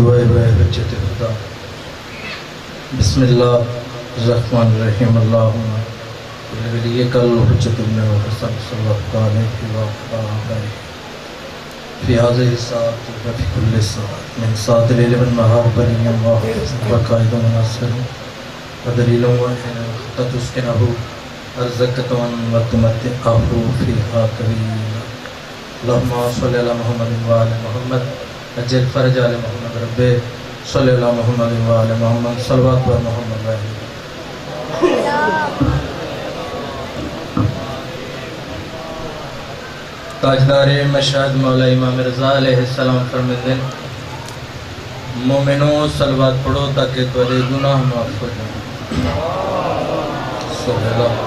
دعائے حجت خدا بسم اللہ الرحمن الرحیم اللہم ولی کل حجت ابن حسن صلی اللہ علیہ وآلہ فی هذه الساعة وفي كل ساعة من ساعة الليل والنهار بني الله وقائد وناصر ودليل وحين تسكنه أرزقة وتمتعه فيها كريما اللهم صل على محمد وعلى محمد اجل فرج على محمد رب صلی اللہ محمد وعلی محمد صلوات بر محمد وعلی تاجدار مشہد مولا امام رضا علیہ السلام فرمائے مومنوں صلوات پڑھو تاکہ تمہارے گناہ معاف ہو جائیں صلی اللہ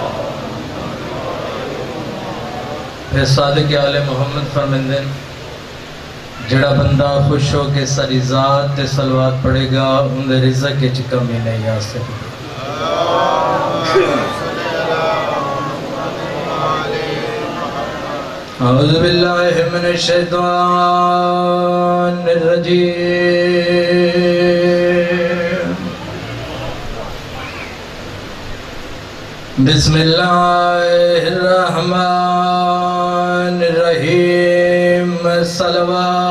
پھر صادق آل محمد فرمائے جڑا بندہ خوش ہو کے ساری ذات تے صلوات پڑھے گا ان دے رزق کے کمی نہیں آ سکتی اعوذ باللہ من الشیطان الرجیم بسم اللہ الرحمن الرحیم صلوات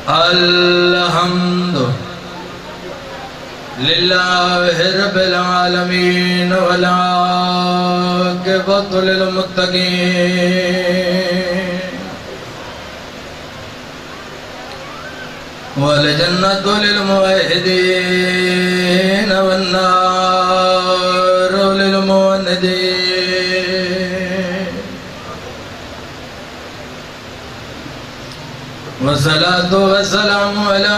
الحمد للہ رب العالمین والعاقبۃ للمتقین والجنۃ للموحدین والنار للموحدین والصلاة والسلام علی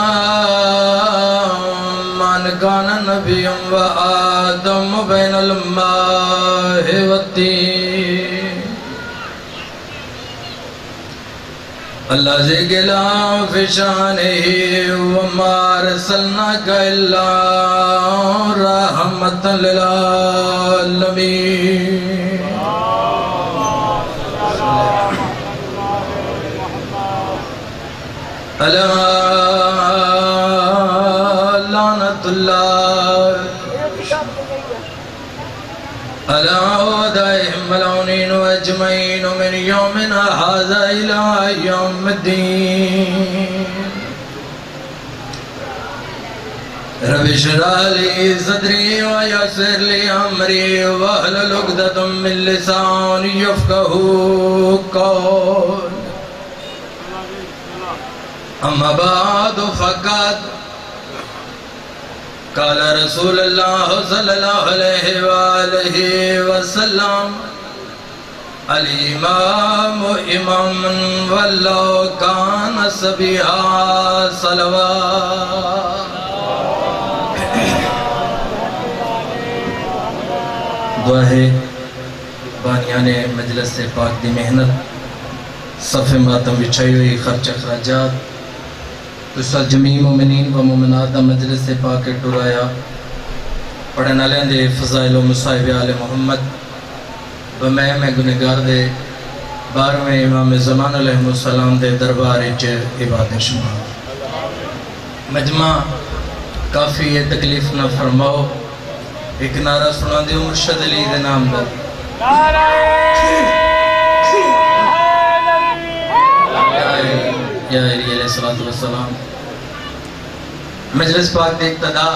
من کان نبی و آدم بین الماء والطین اللہ سے گلا فی شانہ وما ارسلناک الا رحمۃ للعالمین لعنت اللہ علی اعدائهم ملعونین اجمعین من یومنا ھذا الی یوم الدین رب اشرح لی صدری ویسر لی امری واحلل عقدۃ من لسانی یفقہوا قولی اما بعد فقد قال رسول اللہ صلی اللہ علیہ وآلہ وسلم الامام امام واللہ کان سبیہا صلوات دعا ہے بانیان مجلس پاک دی محنت صف ماتم بچھائی ہوئی خرچ اخراجات تو سال جمیع مومنین و مومنات دا مجلس سے پاک ٹرایا پڑھن والے دے فضائل و مصائب آل محمد و میں گنہگار دے 12ویں امام زمان علیہ السلام دے دربار وچ عبادت شمار مجمع کافی یہ تکلیف نہ فرماؤ ایک نعرہ سنا دیو مرشد علی دے نام دا یا علیہ السلام مجلس پاک دے اقتدا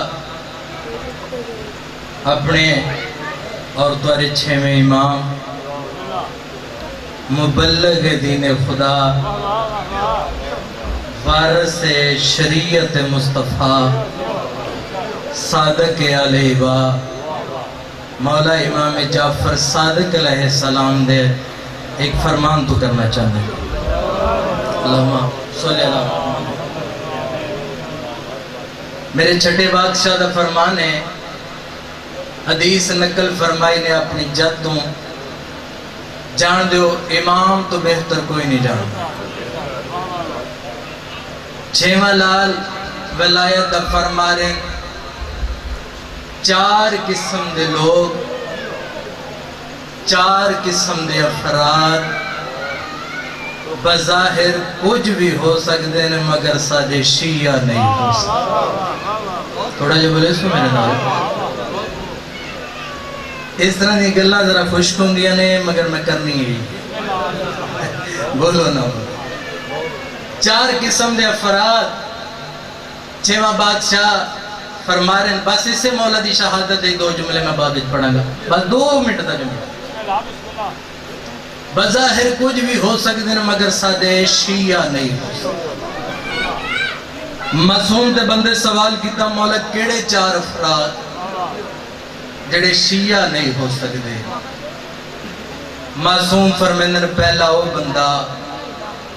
اپنے اور دوارے 6ویں امام مبلغ دین خدا وارث شریعت مصطفیٰ صادق علیہ با مولا امام جعفر صادق علیہ السلام دے ایک فرمان تو کرنا چاہتے ہیں اللہم صلی اللہ میرے چھٹے بادشاہ دا فرمان ہے حدیث نقل فرمائی نے اپنی جدوں جان دیو امام تو بہتر کوئی نہیں جان 6واں لال ولایت دا فرمانے 4 قسم دے لوگ چار قسم دے افراد بظاہر کچھ بھی ہو سکتے ہیں مگر ساڈے شیعہ نہیں ہو سکتے. تھوڑا جو بولے سو میرے نال اس طرح دی گلاں ذرا خشک ہوندیاں نے مگر میں کرنی ہی بولو نا. چار قسم دے افراد چھواں بادشاہ فرما رہے ہیں. بس اسے مولا دی شہادت ہے. دو جملے میں بعد پڑھاں گا, بس 2 منٹ دا جملہ. بظاہر کچھ بھی ہو سکتے ہیں مگر سادے شیعہ نہیں ہو سکتے. معصوم تے بندے سوال کیتا مولا کیڑے 4 افراد جڑے شیعہ نہیں ہو سکتے. معصوم فرمیندن پہلا وہ بندہ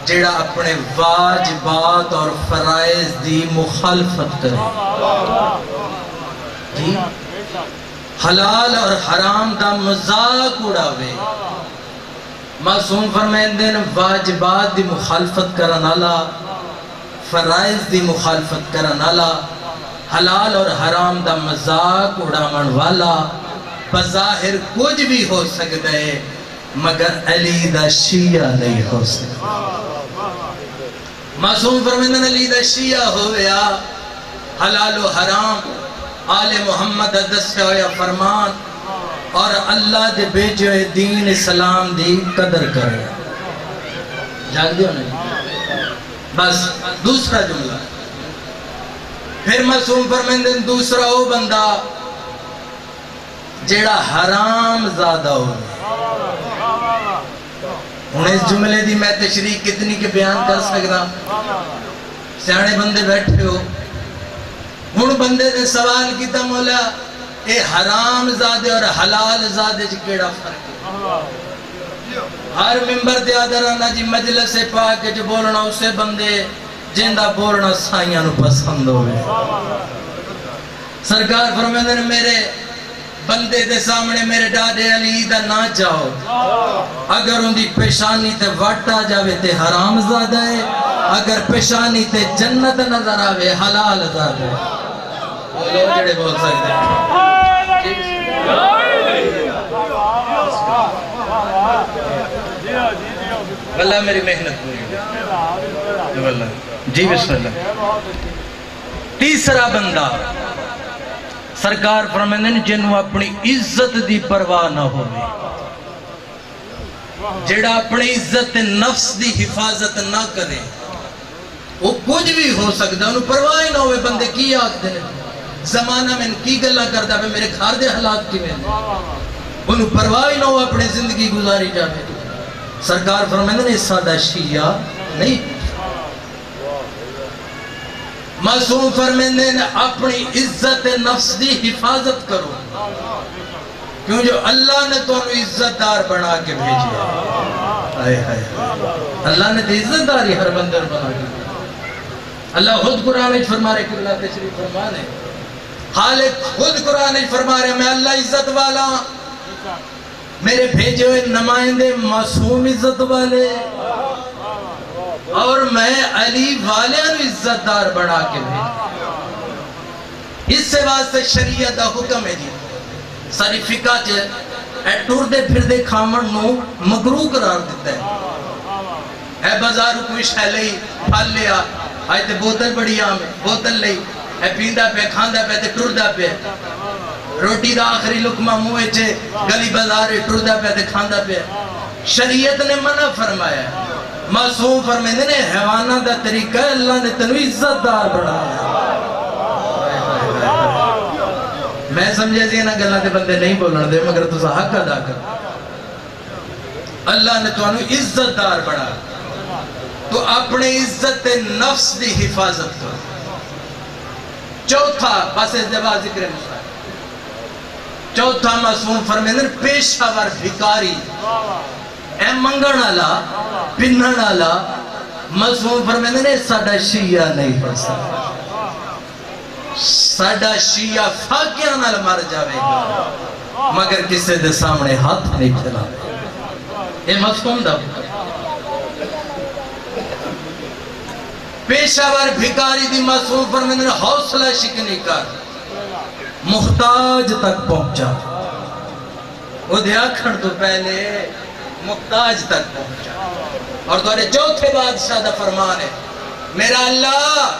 جڑا اپنے واجبات اور فرائض دی مخالفت کرے, جی حلال اور حرام دا مذاق اڑاوے. معصوم فرمیندن واجبات دی مخالفت کرن والا, فرائض دی مخالفت کرن والا, حلال اور حرام دا مذاق اڑاون والا بظاہر کچھ بھی ہو سکتا ہے مگر علی دا شیعہ نہیں ہو سکتا. معصوم فرمیندن علی دا شیعہ ہویا حلال و حرام آل محمد دسیا ہویا فرمان اور اللہ دے بھیجے ہوئے دین اسلام دی قدر کرے. جاگ دیو نہیں. بس دوسرا جملہ پھر معصوم فرمیندن دوسرا وہ بندہ جیڑا حرام زادہ ہو. ہوں اس جملے دی میں تشریح کتنی کے بیان کر سکتا. سیانے بندے بیٹھے ہو, ہوں بندے نے سوال کیتا مولا اے حرام زادے اور حلال زادے جی کیڑا فرق ہے. ہر ممبر دے آدھرانا جی مجلس پاک جو بولنا اسے بندے جندہ بولنا سائیاں نو پسند ہوئے. سرکار فرمیندے نے میرے بندے دے سامنے میرے ڈاڈے علی دا نہ جاؤ. اگر ان دی پیشانی تے وٹا جاوے تے حرام زادہ ہے, اگر پیشانی تے جنت نظر آوے حلال زادہ ہے. وہ لوگ جڑے بول سکتے ہیں. واللہ میری محنت پوری واللہ. جی بسم اللہ. تیسرا بندہ سرکار فرمیندن جنہوں اپنی عزت دی پرواہ نہ ہوئے, جڑا اپنی عزت نفس دی حفاظت نہ کرے. وہ کچھ بھی ہو سکتا ہے, انہوں پرواہ نہ ہوئے. بندے کی آگ دینے زمانہ میں کی گلہ کرتا ہے میرے گھر دے حالات کی میں, انہوں پرواہ نہ ہوئے اپنی زندگی گزاری جاوے. سرکار فرمیندن اس سادہ شیعہ نہیں. معصوم فرمیندن اپنی عزت نفس دی حفاظت کرو, کیوں جو اللہ نے تو انہوں عزت دار بنا کے بھیجیا. اللہ نے تو عزت داری ہر بندر بنا کے بھیجیا. اللہ خود قرآن فرما رہے کہ اللہ تشریف فرما رہے, خالق خود قرآن فرما رہے میں اللہ عزت والا, میرے بھیجے ہوئے نمائندے معصوم عزت والے, اور میں علی والے انہوں عزت دار بڑھا کے بھیجا. اس سے واسطے شریعت دا حکم ہے جی. ساری فقہ چاہے ٹور دے پھر دے کھامن نو مکروہ قرار دیتا ہے. اے بازارو کوئی شہ لئی پھال لیا, آئے تے بوتل بڑی آم ہے, بوتل لئی اے پیندہ پہ کھاندہ پہ تے ٹور دا پہ, روٹی دا آخری لکمہ موے چے گلی بازارے ٹور دا پہ تے کھاندہ پہ. شریعت نے منع فرمایا ہے. معصوم فرمیندے نے حیوانہ دا طریقہ ہے, اللہ نے تنو عزت دار بڑھایا. میں سمجھے سی نا گلہ تے بندے نہیں بولن دے مگر تو حق ادا کر. اللہ نے تنو عزت دار بڑھایا. تو اپنے عزت نفس دی حفاظت کر. چوتھا بس اس دے بعد ذکر مسائل. چوتھا معصوم فرمیندے نے پیشہ ور بھکاری, اے منگن والا پنن والا. معصوم فرمیندے نے ساڈا شیعہ نہیں پڑھ سکتا. ساڈا شیعہ فاقیاں نال مر جاوے گا مگر کسے دے سامنے ہاتھ نہیں پھیلاوے. اے معصوم دا پیشہ ور بھکاری دی. معصوم فرمیندے نے حوصلہ شکنی کر, محتاج تک پہنچا. وہ دیکھن تو پہلے محتاج تک پہنچا. اور تمہارے چوتھے بادشاہ دا فرمان ہے میرا اللہ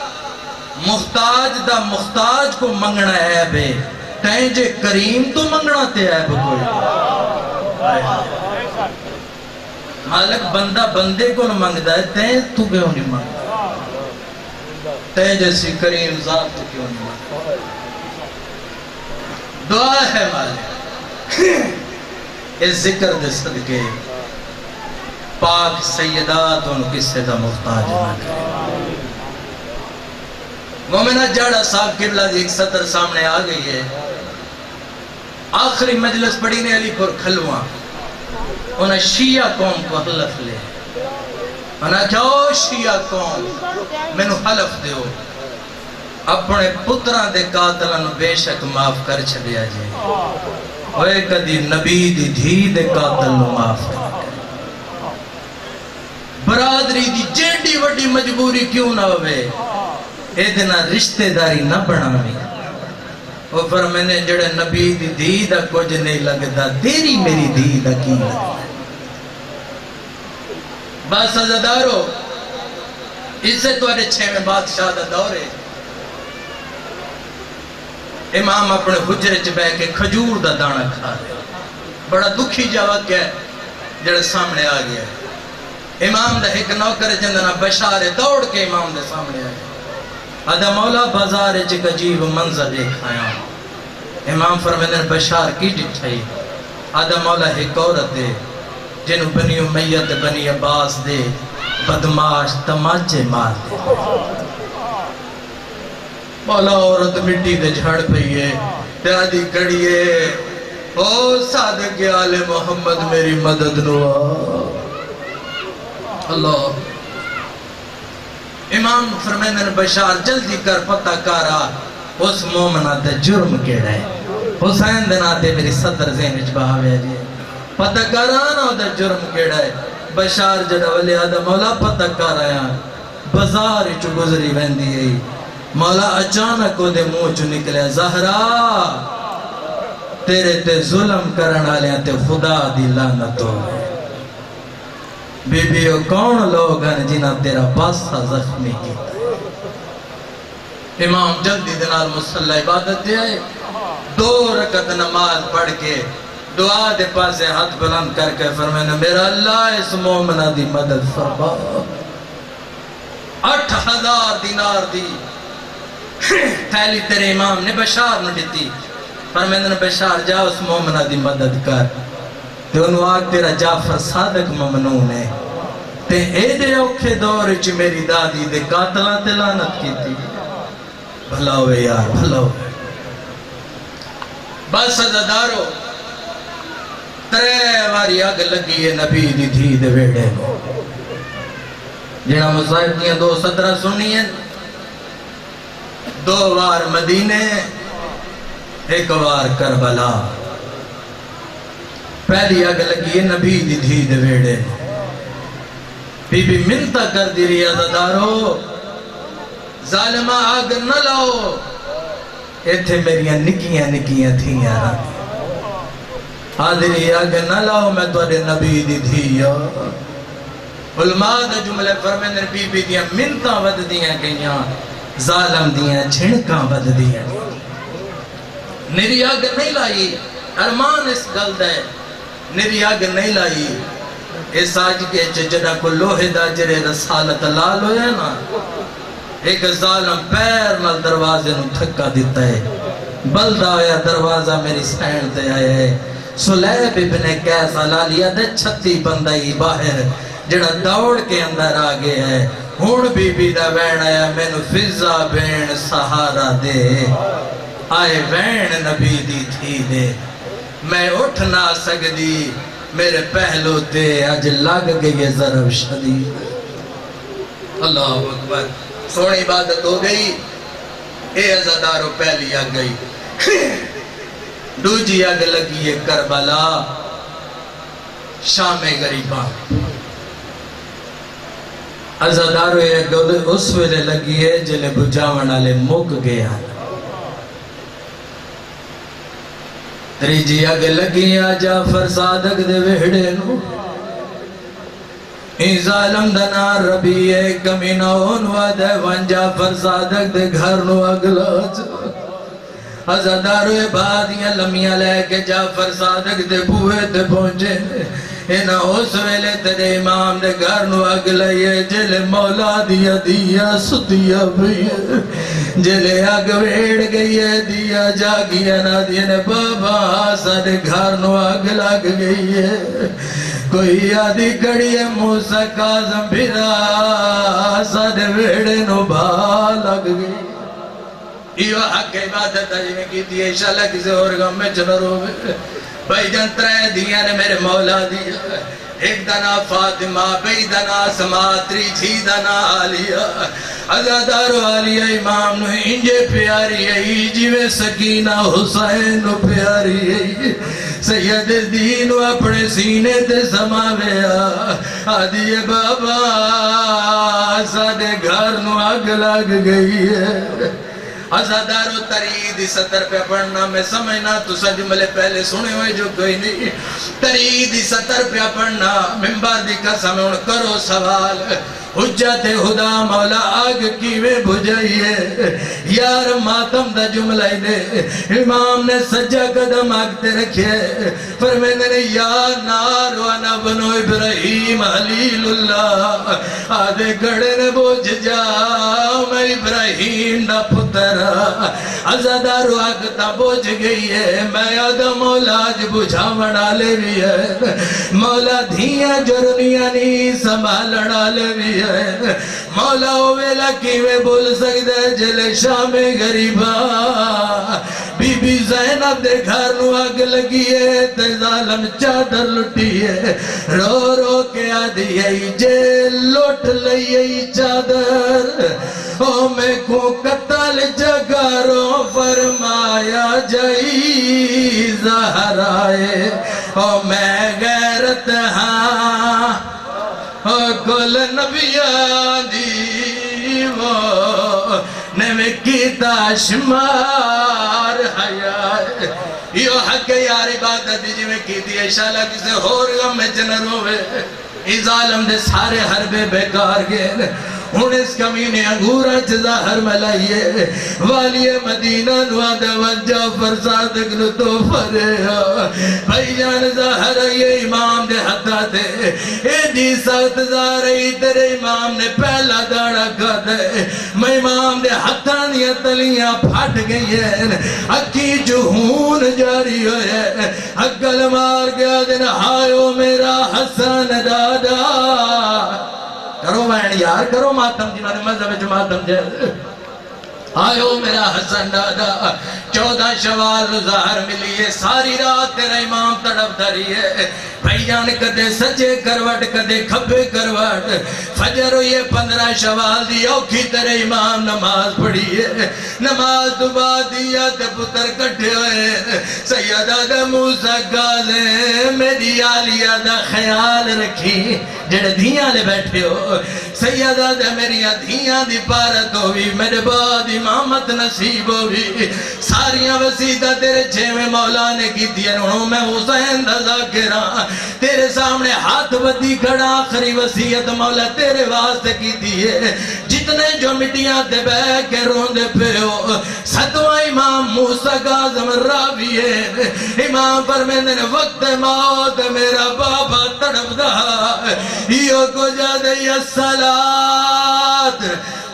محتاج دا محتاج کو منگنا ہے بے تین جے کریم تو منگنا تے ہے کوئی. مالک بندہ بندے کو نہ منگدا ہے تین تو کیوں نہیں منگدا؟ تین جیسی کریم ذات تو کیوں نہیں منگدا؟ دعا ہے مالک اس ذکر دے صدقے پاک سیدات ان کسے دا محتاج نہ کرے. مومنہ جاڑا صاحب قبلہ دی ایک سطر سامنے آ گئی ہے. آخری مجلس پڑھی نے علی پور کھلواں انہیں شیعہ قوم کو حلف لے. انہیں کہا او شیعہ قوم میں نو حلف دے ہو اپنے پتران دے قاتلان بے شک معاف کر چھڑیا جائے. اوے کدی نبی دی دھی دے قاتل نو معاف کر. برادری دی جیڑی وڈی مجبوری کیوں نہ ہوئے ایدنا رشتہ داری نہ بناوی. وہ فرمانے جڑے نبی دی دھی دا کچھ نہیں لگتا تیری میری دھی دا کی لگتا. بس عزادارو اس سے تو ارے چھے میں بادشاہ دا دورے امام اپنے حجرے چ بے کے کھجور دا دانا کھا رہے. بڑا دکھی جاوہ کیا ہے جڑے سامنے آ گیا ہے. امام دا ایک نوکر جندنا بشار دوڑ کے امام دے سامنے آئے. آدھا مولا بازار چک عجیب منظر دیکھایا. امام فرمیدن بشار کی ڈٹھائی. آدھا مولا ایک عورت دے جنہوں بنی امیت بنی عباس دے بدماش تماچے مار دے. مولا عورت مٹی دے جھڑ پئیے تیادی کڑیے او صادق آل محمد میری مدد نوا. اللہ امام فرمیدن بشار جلدی کر پتہ کارا اس مومنہ دے جرم کیڑا ہے. حسین دن آتے میری صدر ذہن اچ بہاوے جی پتہ کارانا دے جرم کیڑا ہے. بشار جڑا ولی آدھا مولا پتہ کارایا بازار چو گزری ویندی ہے. مولا اچانک کو دے منہ چو نکلے زہرا تیرے تے ظلم کرن آلیاں تے خدا دی لعنت ہو گئے. بی بیو کون لوگ ہیں جنہاں تیرا باسا زخمی کیتا ہے. امام جلدی دنال مصلی عبادت دے آئے 2 رکعت نماز پڑھ کے دعا دے پاسے ہاتھ بلند کر کے فرمائے میرا اللہ اس مومنہ دی مدد فرما. 8000 دینار دی پہلی تیرے امام نے بشار نہ دیتی. فرمائے بشار جا اس مومنہ دی مدد کر تے انہوں آگ تیرا جعفر صادق ممنون ہے تے اے دے اوکھے دور چی میری دادی دے قاتلہ تے لعنت کی تھی. بھلا ہوئے یار بھلا ہوئے. بس عزادارو 3 واری آگ لگی ہے نبی دی دھی دے ویڑے میں. جنہاں مصائب دیاں 2 صدرہ سنی ہیں 2 وار مدینے 1 وار کربلا. پہلی آگ لگی ہے نبی دی دھی دے ویڑے. بی بی منتہ کر دی رہی عزادارو ظالمہ آگ نہ لاؤ ایتھے میریاں نکیاں نکیاں تھیاں رہی. آدھری آگ نہ لاؤ میں توڑے نبی دی دھیا. علماء دا جملے فرمین بی بی دیاں منتہ ود دیاں گئیاں ظالم دیاں چھنکاں ود دیاں. نری آگ نہیں لائی ارمان اس گلد ہے نری آگ نہیں لائی. اس آج کے جڑا کو لوہے دا جرے رسالت لال ہویا نا ایک ظالم پیر نال دروازے نو تھکا دیتا ہے. بلدہ ہویا دروازہ میری سین دے آئے ہے. سلیب ابن کیسا لالیا دے 36 بندائی باہر جڑا دوڑ کے اندر آگے ہے. ہون بی بی دا وین آیا میں نو فضا بین سہارا دے. آئے وین نبی دی تھی دے میں اٹھ نہ سکدی میرے پہلو تے آج لگ گئی ضرب شدید. اللہ اکبر سونی عبادت ہو گئی. اے عزادارو پہلی آ گئی. دوجی آگ لگی ہے کربلا شام غریبان. عزادارو یہ اس ویلے لگی ہے جلے بجاون آلے مک گیا. تریجی اگ لگیاں جعفر صادق دے وہڑے نو ای ظالم دنا ربیع کمینہ اونوا دے ون جعفر صادق دے گھر نو اگلا جا ازادارو عبادیاں لمیاں لے کے جعفر صادق دے بوئے تے پہنچے اینا اس ویلے تیرے امام دے گھر نو اگلائیے جلے مولا دیا دیا ستیا بھئیے جلے اگ ویڑ گئیے دیا جاگیا نا دیا نے بابا سارے گھر نو اگ لگ گئیے کوئی آدھی کڑی ہے موسیٰ کاظم بھیرا سارے ویڑے نو بھا لگ گئی یہ حق عبادت ہے جنہیں کی تھی انشاءاللہ کسی اور غم میں چنر ہوئے بھائی جان ترے دیا نے میرے مولا دیا ایک دنا فاطمہ بی دنا سما تریچھی دنا آلیہ ازادارو آلیہ امام نو انجے پیاری ہے جیوے سکینہ حسین نو پیاری ہے سید دین و اپنے سینے تے سماویا آدھی بابا سادے گھر نو آگ لگ گئی ہے ازادارو ترید سطر پہ پڑھنا میں سمجھنا تو سا جملے پہلے سنے ہوئے جو کوئی نہیں ترید سطر پہ پڑھنا ممبر دی قسم ان کرو سوال حجت خدا مولا آگ کیوے بھجائیے یار ماتم دا جملہ دے امام نے سجا قدم آگتے رکھے فرمینے نے یا نار وانا بنو ابراہیم حلیل اللہ آدھے گڑے نے بوجھ جاؤ میں ابراہیم دا پترا ازادارو آگتا بوجھ گئی ہے میں آدھا مولا آج بجھا مڑا لے بھی ہے مولا دھیاں جرنیاں نہیں سنبھالنا لے بھی ہے مولا ویلا کیویں بول سکتے جلے شام غریبا بی بی زینب دے گھر نو آگ لگی ہے تے ظالم چادر لٹی ہے رو رو کے آدھی ہے جے لوٹ لئی چادر او میں کو قتل جگاروں فرمایا جائی زہرائے او میں غیرت ہاں کل نبیان دیو نوے کیتا شمار حیائے یہ حق یار عبادت جو میں کیتی ہے شالا کسے اور غم میں جنر ہوئے اس عالم دے سارے حربے بیکار گئے ہون اس کمینے انگورا ظاہر ملائیے والی مدینہ نوادہ وجہ فرصادق نو تو فریا بھائی جان ظاہر یہ امام دے حتا دے اے جی سخت ظاہر تیرے امام نے پہلا داڑا کھا دے میں امام دے حتا دیا تلیاں پھٹ گئی ہیں اکی جہون جاری ہوئے اگل مار گیا دن ہائیو میرا حسن دادا کرو بہن یار کرو ماتم جنہوں نے مذہب جماعتم جائے آئیو میرا حسن دادا 14 شوال ظاہر ملی ہے ساری رات تیرا امام تڑپ دھری ہے بھائی جان کدے سجے کروٹ کدے کھبے کروٹ فجر ہوئی 15 شوال دی اوکھی تیرے امام نماز پڑھی ہے نماز دبا دیا تے پتر کٹھے ہوئے سیدہ دا موسیٰ گازے میری آلیہ دا خیال رکھی جڑے دھیاں لے بیٹھے ہو سیدہ دا میری دھیاں دی پارت ہوئی میرے بعد امامت نصیب ہوئی ساریاں وسیدہ تیرے چھویں مولا نے کی دیا انہوں میں حسین دا ذاکرہ تیرے سامنے ہاتھ بدی کھڑا آخری وسیعت مولا تیرے واسطے کی دیئے جتنے جو مٹیاں دے بے کے روندے پہ ہو ستوہ امام موسیٰ کاظم راوی ہے امام پر میں نے وقت موت میرا بابا تڑپ دا یہ کو جا دے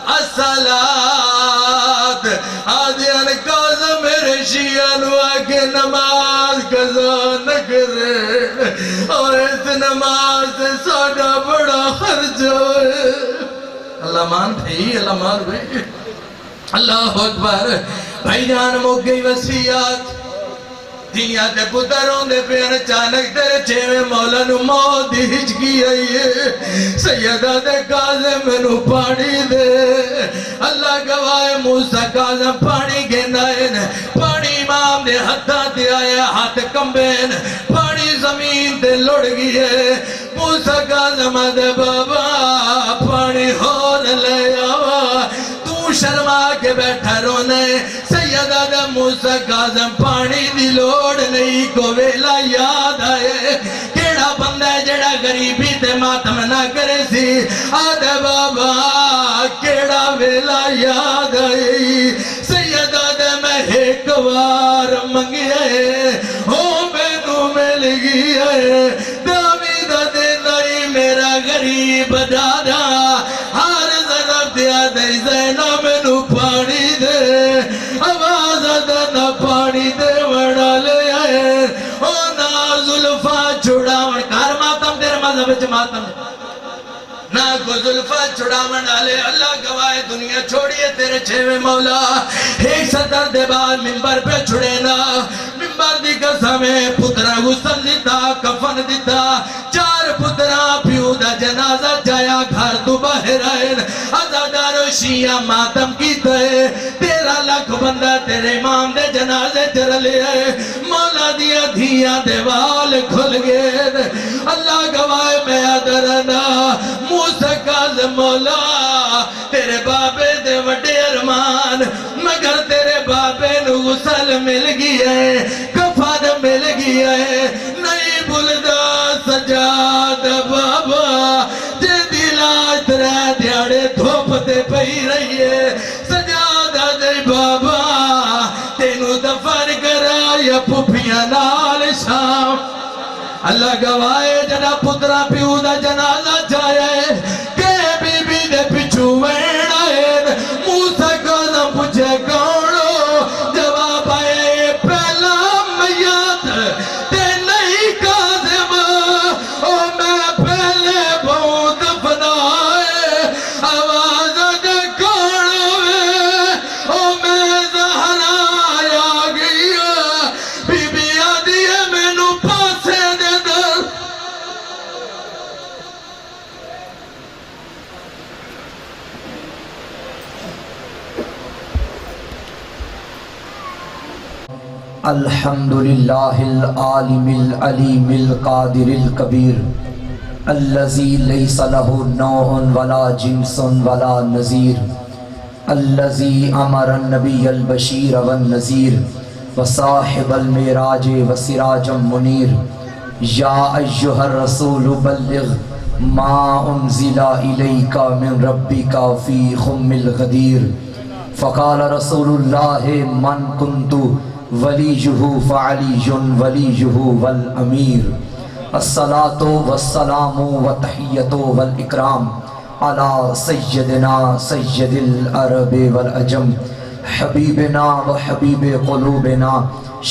الصلاة آدھیان کاظم میرے شیعان واقع نماز قضا نہ کرے اور اس نماز سے ساڑھا بڑا خرچ ہوئے اللہ مان بھائی اللہ مان بھائی اللہ اکبر بھائی جان موقعی وسیعات دیا دے پتروں دے پیر چانک تیرے چھویں مولا نو موت دی ہچکی آئی ہے سیدہ دے کاظم نو پانی دے اللہ گواہ موسیٰ کاظم پانی گھنائن پانی امام دے ہتھا دے آئے ہاتھ کمبین پانی زمین دے لڑ گئے موسیٰ کاظم دے بابا پانی ہون لے آوا تو شرما کے بیٹھا رونے سیدہ دا موسیٰ کاظم پانی دی لوڑ نہیں کو ویلا یاد آئے کیڑا بندہ ہے جڑا غریبی تے ماتم نہ کرے سی آدھے بابا کیڑا ویلا یاد آئے سیدہ دے میں ایک وار منگیا ہے ہو میں نو مل گیا ہے دامیدہ دے نائی میرا غریب دادا ہر ضرب دیا دے زینہ میں نو پانی دے آواز دنا پانی دے وڑا لے آئے او نا ظلفہ چھڑا کار ماتم تیرے مذہب چھ ماتم نا کو ظلفہ چھڑا ڈالے اللہ گواہ دنیا چھوڑیے تیرے چھوے مولا ایک صدر دے بعد منبر پہ چھڑے نا منبر دی قسمیں پترہ غسل دیتا کفن دیتا چار پترہ پیو دا جنازہ جایا گھر تو باہر آئین ازادار و شیعہ ماتم کی تے 13 لاکھ بندہ تیرے امام دے جنازے چر لے آئے مولا دیا دھیاں دیوال کھل گئے اللہ گواہ میں ادرنا موسیٰ کاظم مولا تیرے بابے دے وڈے ارمان مگر تیرے بابے نو غسل مل گیا ہے کفن مل گیا ہے نہیں بلدہ سجاد بابا جے دلاج ترہ دیاڑے دھوپتے پہی رہی ہے سجادہ دے بابا تینو دفن کرا یا پھوپیاں نال شام اللہ گواہے جنا پترہ پیو دا جنازہ جایا ہے کہ بی بی دے پچھو ویڑا ہے موسیٰ کاظم پوچھے کونو جواب آئے پہلا میات تے نہیں کاظم او میں پہلے بہت دفنائے آواز دے کونو او میں زہرا آیا گیا بی بی آدھی ہے میں نو پاسے دے در الحمدللہ العالم العلیم القادر الکبیر الذی لیس له نوع ولا جنس ولا نظیر الذی امر النبی البشیر والنذیر وصاحب المعراج وسراجا منیر یا ایہا الرسول بلغ ما انزل الیک من ربک فی خم الغدیر فقال رسول اللہ من کنت ولیجہ فعلیج ولیجہ والامیر الصلاة والسلام والتحیت والاکرام علی سیدنا سید العرب والعجم حبیبنا و حبیب قلوبنا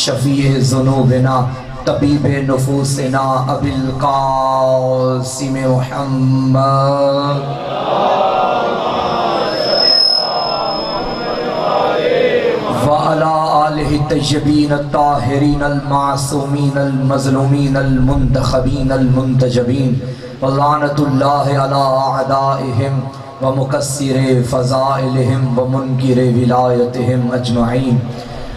شفیع ذنوبنا طبیب نفوسنا ابی القاسم محمد وعلى آلہ الطیبین الطاہرین المعصومین المظلومین المنتخبین المنتجبین ولعنت اللہ علی اعدائہم ومکسر فضائلہم ومنکر ولایتہم اجمعین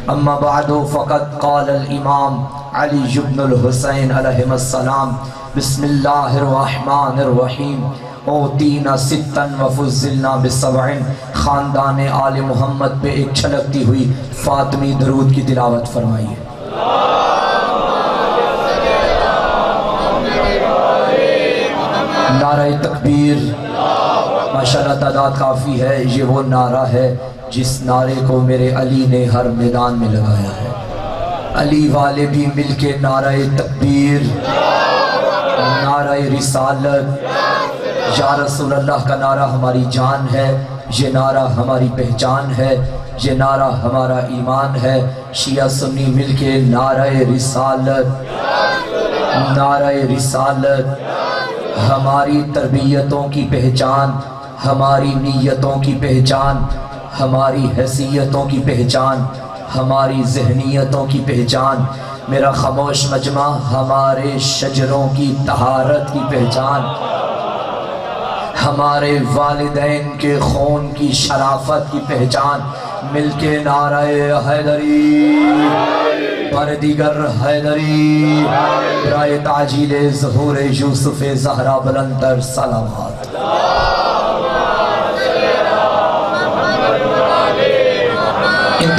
اما بعد فقد قال الامام علی بن الحسین علیہ السلام بسم اللہ الرحمن الرحیم اوتینا ستن وفضلنا بسبعن خاندان آل محمد پہ ایک چھلکتی ہوئی فاطمی درود کی تلاوت فرمائیے نعرہ تکبیر ماشاءاللہ تعداد کافی ہے یہ وہ نعرہ ہے جس نعرے کو میرے علی نے ہر میدان میں لگایا ہے علی والے بھی مل کے نعرہ تکبیر نعرہ رسالت یا رسول اللہ کا نعرہ ہماری جان ہے یہ نعرہ ہماری پہچان ہے یہ نعرہ ہمارا ایمان ہے شیعہ سنی مل کے نعرہ رسالت نعرہ رسالت ہماری تربیتوں کی پہچان ہماری نیتوں کی پہچان ہماری حیثیتوں کی پہچان ہماری ذہنیتوں کی پہچان میرا خاموش مجمع ہمارے شجروں کی طہارت کی پہچان ہمارے والدین کے خون کی شرافت کی پہچان مل کے نعرہ حیدری پر دیگر حیدری برائے تعجیل ظہور یوسف زہرا بلندر سلامات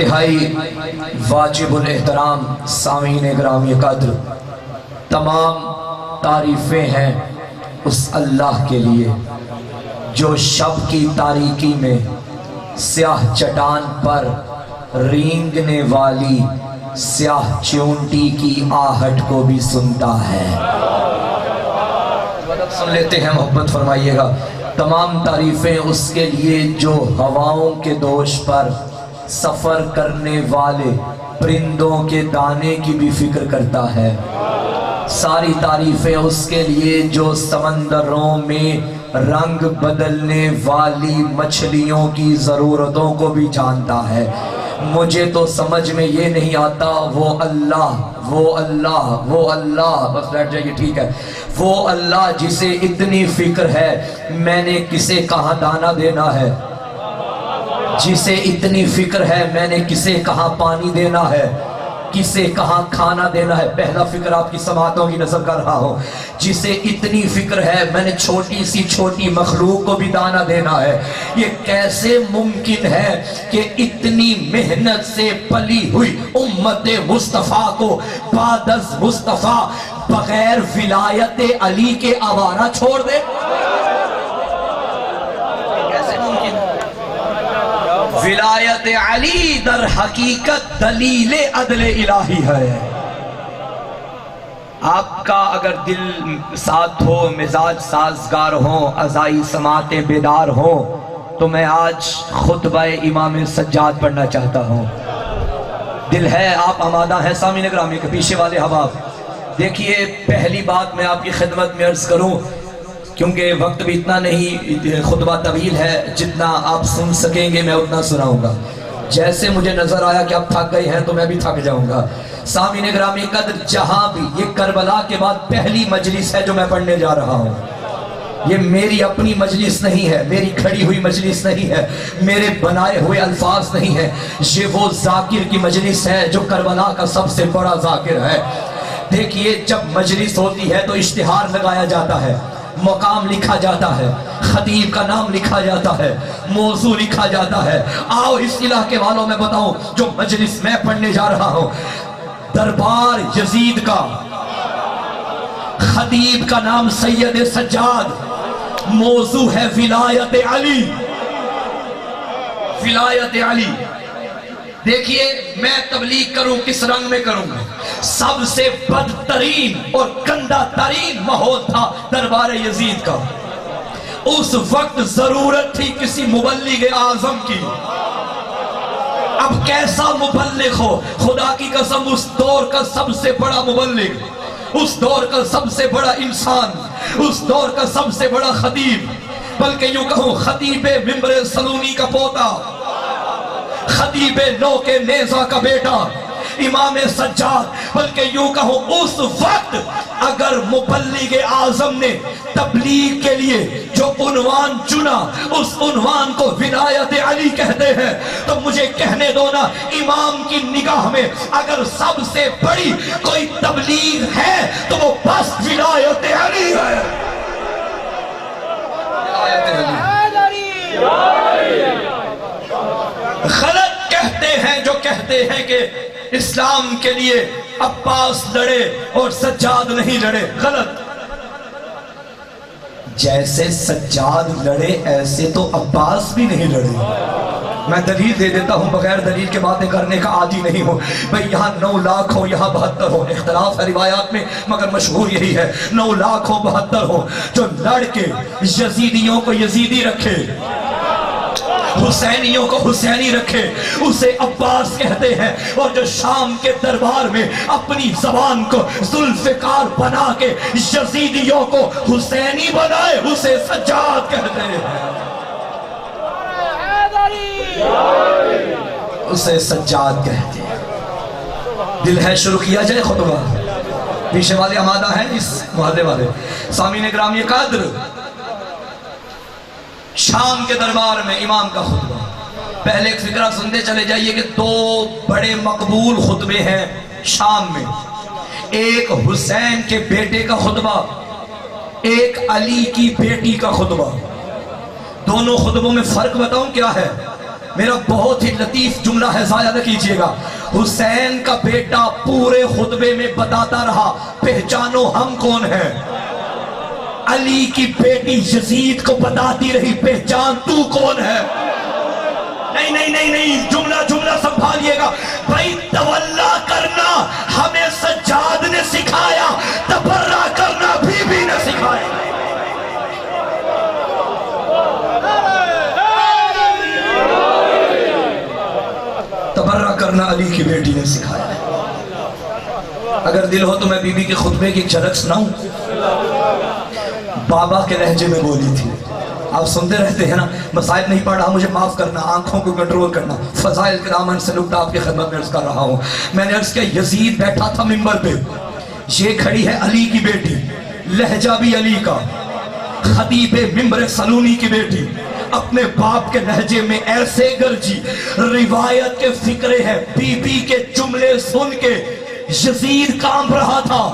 انتہائی واجب الاحترام سامعین گرامی قدر، تمام تعریفیں ہیں اس اللہ کے لیے جو شب کی تاریکی میں سیاہ چٹان پر رینگنے والی سیاہ چونٹی کی آہٹ کو بھی سنتا ہے۔ سن لیتے ہیں، محبت فرمائیے گا۔ تمام تعریفیں اس کے لیے جو ہواؤں کے دوش پر سفر کرنے والے پرندوں کے دانے کی بھی فکر کرتا ہے۔ ساری تعریفیں اس کے لیے جو سمندروں میں رنگ بدلنے والی مچھلیوں کی ضرورتوں کو بھی جانتا ہے۔ مجھے تو سمجھ میں یہ نہیں آتا، وہ اللہ، بس بیٹھ جائیے، ٹھیک ہے، وہ اللہ جسے اتنی فکر ہے میں نے کسے کہاں دانا دینا ہے، جسے اتنی فکر ہے میں نے کسے کہاں پانی دینا ہے، کسے کہاں کھانا دینا ہے۔ پہلا فکر آپ کی سماعتوں کی نظر کر رہا ہوں، جسے اتنی فکر ہے میں نے چھوٹی سی چھوٹی مخلوق کو بھی دانا دینا ہے۔ یہ کیسے ممکن ہے کہ اتنی محنت سے پلی ہوئی امت مصطفیٰ کو بعد از مصطفیٰ بغیر ولایت علی کے آوارہ چھوڑ دے؟ کیسے ممکن؟ ولایت علی در حقیقت دلیل عدل الہی ہے۔ آپ کا اگر دل ساتھ ہو، مزاج سازگار ہو، عزائی سماعتیں بیدار ہو، تو میں آج خطبہ امام سجاد پڑھنا چاہتا ہوں۔ دل ہے، آپ آمادہ ہیں سامعین گرامی کے پیچھے والے حباب؟ دیکھیے، پہلی بات میں آپ کی خدمت میں عرض کروں، کیونکہ وقت بھی اتنا نہیں، خطبہ طویل ہے، جتنا آپ سن سکیں گے میں اتنا سناؤں گا۔ جیسے مجھے نظر آیا کہ آپ تھک گئے ہیں تو میں بھی تھک جاؤں گا۔ سامعین گرامی قدر، جہاں بھی یہ کربلا کے بعد پہلی مجلس ہے جو میں پڑھنے جا رہا ہوں۔ یہ میری اپنی مجلس نہیں ہے، میری کھڑی ہوئی مجلس نہیں ہے، میرے بنائے ہوئے الفاظ نہیں ہے، یہ وہ ذاکر کی مجلس ہے جو کربلا کا سب سے بڑا ذاکر ہے۔ دیکھیے، جب مجلس ہوتی ہے تو اشتہار لگایا جاتا ہے، مقام لکھا جاتا ہے، خطیب کا نام لکھا جاتا ہے، موضوع لکھا جاتا ہے۔ آؤ اس علاقے والوں میں بتاؤں، جو مجلس میں پڑھنے جا رہا ہوں، دربار یزید کا، خطیب کا نام سید سجاد، موضوع ہے ولایت علی، ولایت علی۔ دیکھیے، میں تبلیغ کروں کس رنگ میں کروں گا؟ سب سے بدترین اور گندہ ترین ماحول تھا دربار یزید کا۔ اس وقت ضرورت تھی کسی مبلغ اعظم کی۔ اب کیسا مبلغ ہو، خدا کی قسم، اس دور کا سب سے بڑا مبلغ، اس دور کا سب سے بڑا انسان، اس دور کا سب سے بڑا خطیب، بلکہ یوں کہوں خطیب ممبر سلونی کا پوتا، خطیب نو کے نیزہ کا بیٹا، امام سجاد، بلکہ یوں کہوں اس وقت اگر مبلغ اعظم نے تبلیغ کے لیے جو عنوان چنا، اس عنوان کو ولایت علی کہتے ہیں، تو مجھے کہنے دو نا، امام کی نگاہ میں اگر سب سے بڑی کوئی تبلیغ ہے تو وہ بس ولایت علی ہے۔ غلط کہتے ہیں جو کہتے ہیں کہ اسلام کے لیے عباس لڑے اور سجاد نہیں لڑے، غلط۔ جیسے سجاد لڑے ایسے تو عباس بھی نہیں لڑے۔ میں دلیل دے دیتا ہوں، بغیر دلیل کے باتیں کرنے کا عادی نہیں ہوں۔ بھئی یہاں 9 لاکھ ہو، یہاں 72 ہو، اختلاف ہے روایات میں، مگر مشہور یہی ہے، 9 لاکھ ہو 72 ہو، جو لڑ کے یزیدیوں کو یزیدی رکھے، حسینیوں کو حسینی رکھے، اسے عباس کہتے ہیں، اور جو شام کے دربار میں اپنی زبان کو ذوالفقار بنا کے یزیدیوں کو حسینی بنائے، اسے سجاد کہتے ہیں، اسے سجاد کہتے ہیں۔ دل ہے شروع کیا جائے خطبہ؟ پیچھے والے آمادہ ہیں اس محلے والے؟ سامعین گرامی قدر، شام کے دربار میں امام کا خطبہ۔ پہلے ایک فکرہ سنتے چلے جائیے کہ 2 بڑے مقبول خطبے ہیں شام میں، ایک حسین کے بیٹے کا خطبہ، ایک علی کی بیٹی کا خطبہ۔ دونوں خطبوں میں فرق بتاؤں کیا ہے؟ میرا بہت ہی لطیف جملہ ہے، ضائع نہ کیجیے گا. حسین کا بیٹا پورے خطبے میں بتاتا رہا پہچانو ہم کون ہیں. علی کی بیٹی یزید کو بتاتی رہی پہچان تو کون ہے. نہیں نہیں نہیں نہیں، جملہ سنبھالیے گا. بھائی تولا کرنا ہمیں سجاد نے سکھایا، تبرہ کرنا بی بی نے سکھایا. تبرہ کرنا علی کی بیٹی نے سکھایا. اگر دل ہو تو میں بی بی کے خطبے کی ایک جھلک سناؤں. بابا کے لہجے میں بولی تھی. آپ سنتے رہتے ہیں نا، مسائل نہیں پڑھ رہا، مجھے معاف کرنا، آنکھوں کو کنٹرول کرنا. فضائل کے دامن سے لپٹا آپ کی خدمت میں عرض کر رہا ہوں. میں نے عرض کیا یزید بیٹھا تھا منبر پہ، یہ کھڑی ہے علی کی بیٹی، لہجہ بھی علی کا، خطیب منبر سلونی کی بیٹی، اپنے باپ کے لہجے میں ایسے گرجی. روایت کے فکرے ہیں، بی بی کے جملے سن کے یزید کانپ رہا تھا.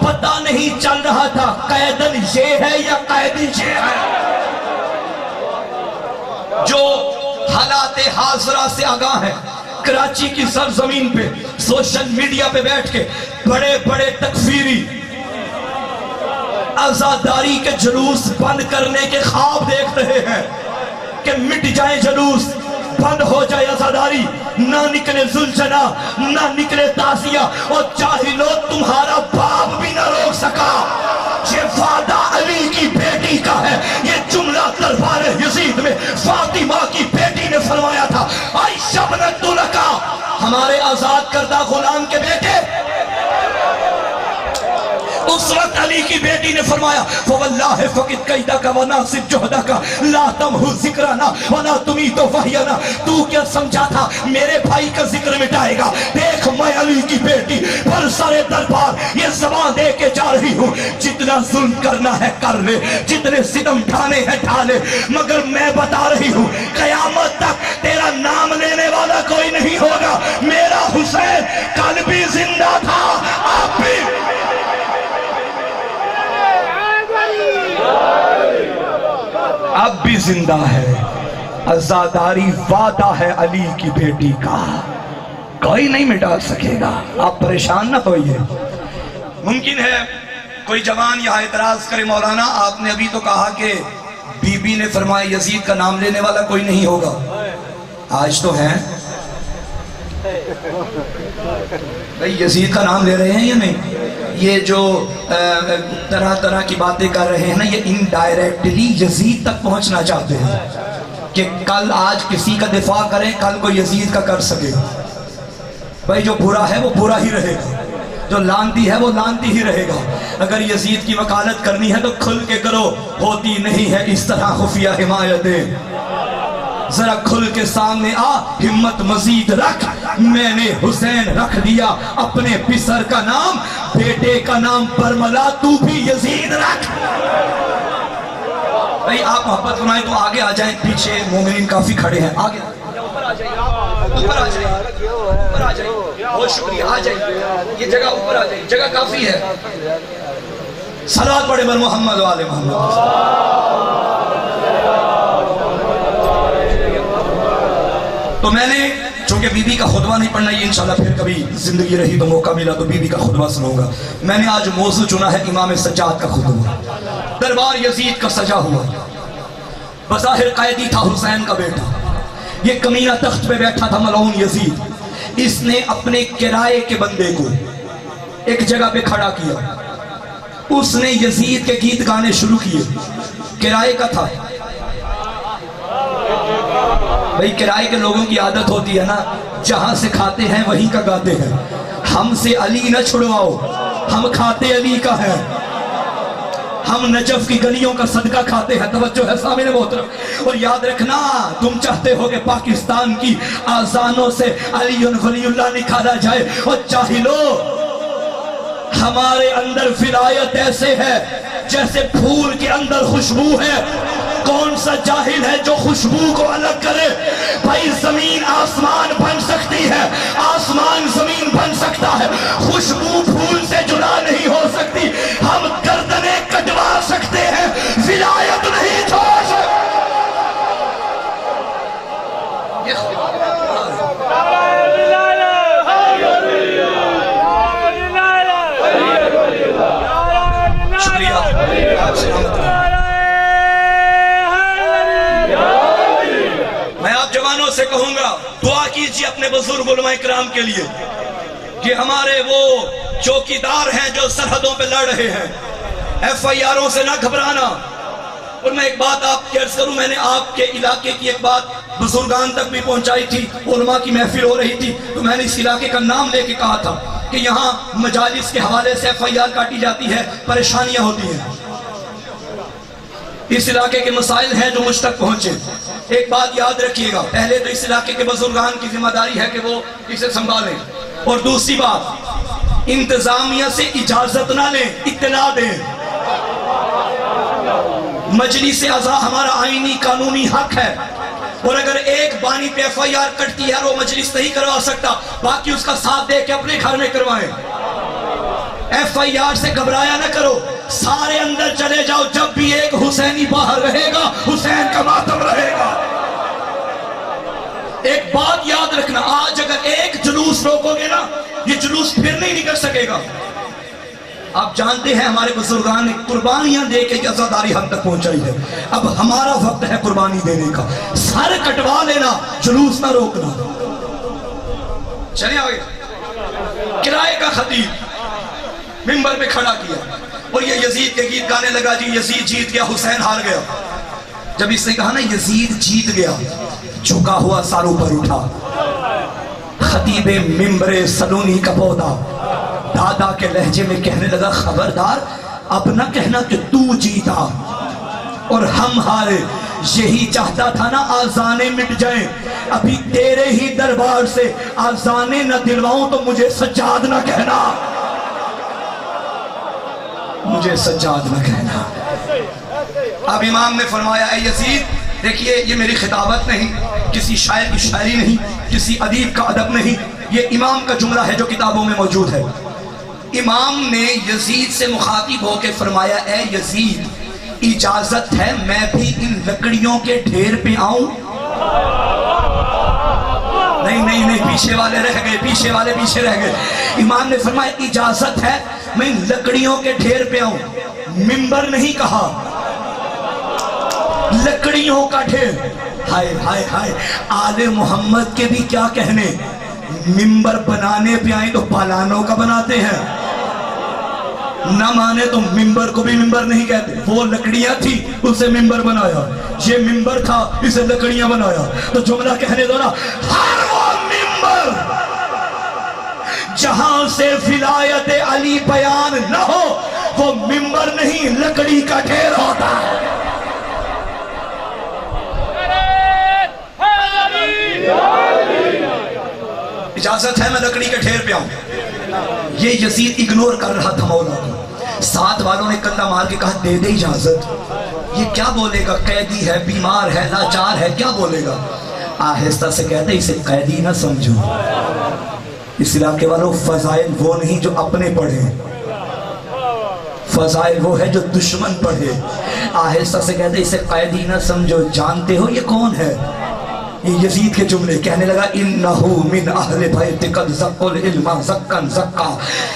پتہ نہیں چل رہا تھا قیدن یہ ہے یا قیدی یہ ہے. جو حالات حاضرہ سے آگاہ ہیں، کراچی کی سرزمین پہ سوشل میڈیا پہ بیٹھ کے بڑے بڑے تکفیری عزاداری کے جلوس بند کرنے کے خواب دیکھ رہے ہیں کہ مٹ جائے جلوس، بند ہو جائے عزاداری، نہ نکلے زلجنا، نہ نکلے تازیہ، اور جاہلو تمہارا باپ بھی نہ روک سکا. یہ وعدہ علی کی بیٹی کا ہے. یہ جملہ دربار یزید میں فاطمہ کی بیٹی نے فرمایا تھا. عائشہ بنت لکا، ہمارے آزاد کردہ غلام کے بیٹے. اس وقت علی کی بیٹی نے فرمایا فواللہ فقد قیدک وناصب جہدک لا تمحو ذکرنا ولا تمیت وحینا. تو کیا سمجھا تھا میرے بھائی کا ذکر مٹائے گا؟ دیکھ میں علی کی بیٹی پر سر دربار یہ زبان دے کے جا رہی ہوں، جتنا ظلم کرنا ہے کر لے، جتنے ستم ڈھانے ہیں ڈھالے، مگر میں بتا رہی ہوں قیامت تک تیرا نام لینے والا کوئی نہیں ہوگا. میرا حسین کل بھی زندہ تھا، اب بھی زندہ ہے. عزاداری وعدہ ہے علی کی بیٹی کا، کوئی نہیں مٹا سکے گا. آپ پریشان نہ ہوئیے. ممکن ہے کوئی جوان یہاں اعتراض کرے مولانا آپ نے ابھی تو کہا کہ بی بی نے فرمایا یزید کا نام لینے والا کوئی نہیں ہوگا. آج تو ہیں بھئی یزید کا نام لے رہے ہیں یا نہیں؟ یہ جو طرح طرح کی باتیں کر رہے ہیں نا، یہ انڈائریکٹلی یزید تک پہنچنا چاہتے ہیں کہ کل آج کسی کا دفاع کریں، کل کو یزید کا کر سکے. بھئی جو برا ہے وہ برا ہی رہے گا، جو لانتی ہے وہ لانتی ہی رہے گا. اگر یزید کی وکالت کرنی ہے تو کھل کے کرو، ہوتی نہیں ہے اس طرح خفیہ حمایتیں. ذرا کھل کے سامنے آ، ہمت مزید رکھ. میں نے حسین رکھ دیا اپنے پسر کا نام، بیٹے کا نام برملا، تو بھی یزید رکھ. بھئی آپ محبت فرمائیں تو آگے آ جائیں، پیچھے مومنین کافی کھڑے ہیں. آگے اوپر آ جائیں، اوپر آ جائیں، اوپر آ جائیں. بہت شکریہ، آ جائیں یہ جگہ، اوپر آ جائیں، جگہ کافی ہے. صلوات پڑھے بر محمد و آل محمد. تو میں نے چونکہ بی بی کا خطبہ نہیں پڑھنا، یہ انشاءاللہ پھر کبھی زندگی رہی تو موقع ملا تو بی بی کا خطبہ سنوں گا. میں نے آج موضوع چنا ہے امام سجاد کا خطبہ. دربار یزید کا سجا ہوا، بظاہر قیدی تھا حسین کا بیٹا، یہ کمینہ تخت پہ بیٹھا تھا ملعون یزید. اس نے اپنے کرائے کے بندے کو ایک جگہ پہ کھڑا کیا، اس نے یزید کے گیت گانے شروع کیے. کرائے کا تھا. بھئی کرائے کے لوگوں کی عادت ہوتی ہے نا، جہاں سے کھاتے ہیں وہیں کا گاتے ہیں. ہم سے علی نہ چھڑواؤ، ہم کھاتے علی کا ہے. ہم نجف کی گلیوں کا صدقہ کھاتے ہیں. توجہ ہے سامنے محترم. اور یاد رکھنا تم چاہتے ہو کہ پاکستان کی آذانوں سے علی ولی اللہ نکالا جائے، اور جاہلو ہمارے اندر ولایت ایسے ہے جیسے پھول کے اندر خوشبو ہے. کون سا جاہل ہے جو خوشبو کو الگ کرے؟ بھائی زمین آسمان بن سکتی ہے، آسمان زمین بن سکتا ہے، خوشبو پھول سے جدا نہیں ہو سکتی. ہم گردنیں کٹوا سکتے ہیں، ولایت نہیں چھوڑ سکتے. یہ شکریہ. آپ سلامت رہیں. میں آپ جوانوں سے کہوں گا دعا کیجیے اپنے بزرگ علماء کرام کے لیے کہ ہمارے وہ چوکیدار ہیں جو سرحدوں پہ لڑ رہے ہیں. ایف آئی آروں سے نہ گھبرانا. اور میں ایک بات آپ کی عرض کروں, میں نے آپ کے علاقے کی ایک بات بزرگان تک بھی پہنچائی تھی. علماء کی محفل ہو رہی تھی تو میں نے اس علاقے کا نام لے کے کہا تھا کہ یہاں مجالس کے حوالے سے ایف آئی آر کاٹی جاتی ہے, پریشانیاں ہوتی ہیں. اس علاقے کے مسائل ہیں جو مجھ تک پہنچے. ایک بات یاد رکھیے گا, پہلے تو اس علاقے کے بزرگان کی ذمہ داری ہے کہ وہ اسے سنبھالیں, اور دوسری بات انتظامیہ سے اجازت نہ لیں, اطلاع دیں. مجلس اعضاء ہمارا آئینی قانونی حق ہے, اور اگر ایک بانی پہ ایف آئی آر کٹتی ہے وہ مجلس نہیں کروا سکتا, باقی اس کا ساتھ دے کے اپنے گھر میں کروائیں. ایف آئی آر سے گھبرایا نہ کرو, سارے اندر چلے جاؤ. جب بھی ایک حسینی باہر رہے گا حسین کا ماتم رہے گا. ایک بات یاد رکھنا, آج اگر ایک جلوس روکو گے نا یہ جلوس پھر نہیں نکل سکے گا. آپ جانتے ہیں ہمارے بزرگان نے قربانیاں دے کے عزاداری ہم تک پہنچائی ہے. اب ہمارا وقت ہے قربانی دینے کا. سر کٹوا لینا, جلوس نہ روکنا. چلیں آگے. کرائے کا خطیب منبر پہ کھڑا کیا اور یہ یزید کے گیت گانے لگا, جی یزید جیت گیا حسین ہار گیا. جب اس نے کہا نا یزید جیت گیا, جھکا ہوا ساروں پر اٹھا. خطیب منبر سلونی کا پودا دادا کے لہجے میں کہنے لگا, خبردار اب نہ کہنا کہ تو جیتا اور ہم ہارے. یہی چاہتا تھا نا آذانیں مٹ جائیں. ابھی تیرے ہی دربار سے آذانیں نہ دلواؤں تو مجھے سجاد نہ کہنا, مجھے سجاد نہ کہنا. اب امام نے فرمایا, اے یزید دیکھیے یہ میری خطابت نہیں, کسی شاعر کی شاعری نہیں, کسی ادیب کا ادب نہیں, یہ امام کا جملہ ہے جو کتابوں میں موجود ہے. امام نے یزید سے مخاطب ہو کے فرمایا, اے یزید اجازت ہے میں بھی ان لکڑیوں کے ڈھیر پہ آؤں؟ نہیں نہیں نہیں, پیچھے والے رہ گئے, پیچھے والے پیچھے رہ گئے. امام نے فرمایا اجازت ہے میں ان لکڑیوں کے ڈھیر پہ آؤں. منبر نہیں کہا, لکڑیوں کا ڈھیر. ہائے ہائے ہائے, آل محمد کے بھی کیا کہنے, منبر بنانے پہ آئیں تو پالانوں کا بناتے ہیں, نہ مانے تو منبر کو بھی منبر نہیں کہتے. وہ لکڑیاں تھی اسے منبر بنایا, یہ منبر تھا اسے لکڑیاں بنایا. تو جملہ کہنے دو نا, ہر وہ منبر جہاں سے ولایت علی بیان نہ ہو وہ منبر نہیں لکڑی کا ڈھیر ہوتا ہے. اجازت ہے میں لکڑی کے ڈھیر پہ آؤں. یہ یزید اگنور کر رہا تھا مولا کو. ساتھ والوں نے کندھا مار کے کہا دے دے اجازت. یہ کیا بولے گا, قیدی ہے, بیمار ہے, لاچار ہے, کیا بولے گا. آہستہ سے کہتے اسے قیدی نہ سمجھو. اس علاقے والوں فضائل وہ نہیں جو اپنے پڑھے, فضائل وہ ہے جو دشمن پڑھے. آہستہ سے کہتے اسے قیدی نہ سمجھو. جانتے ہو یہ کون ہے؟ یہ یزید کے جملے. کہنے لگا انہو من اہل بیت قد زق العلم زقن زقا.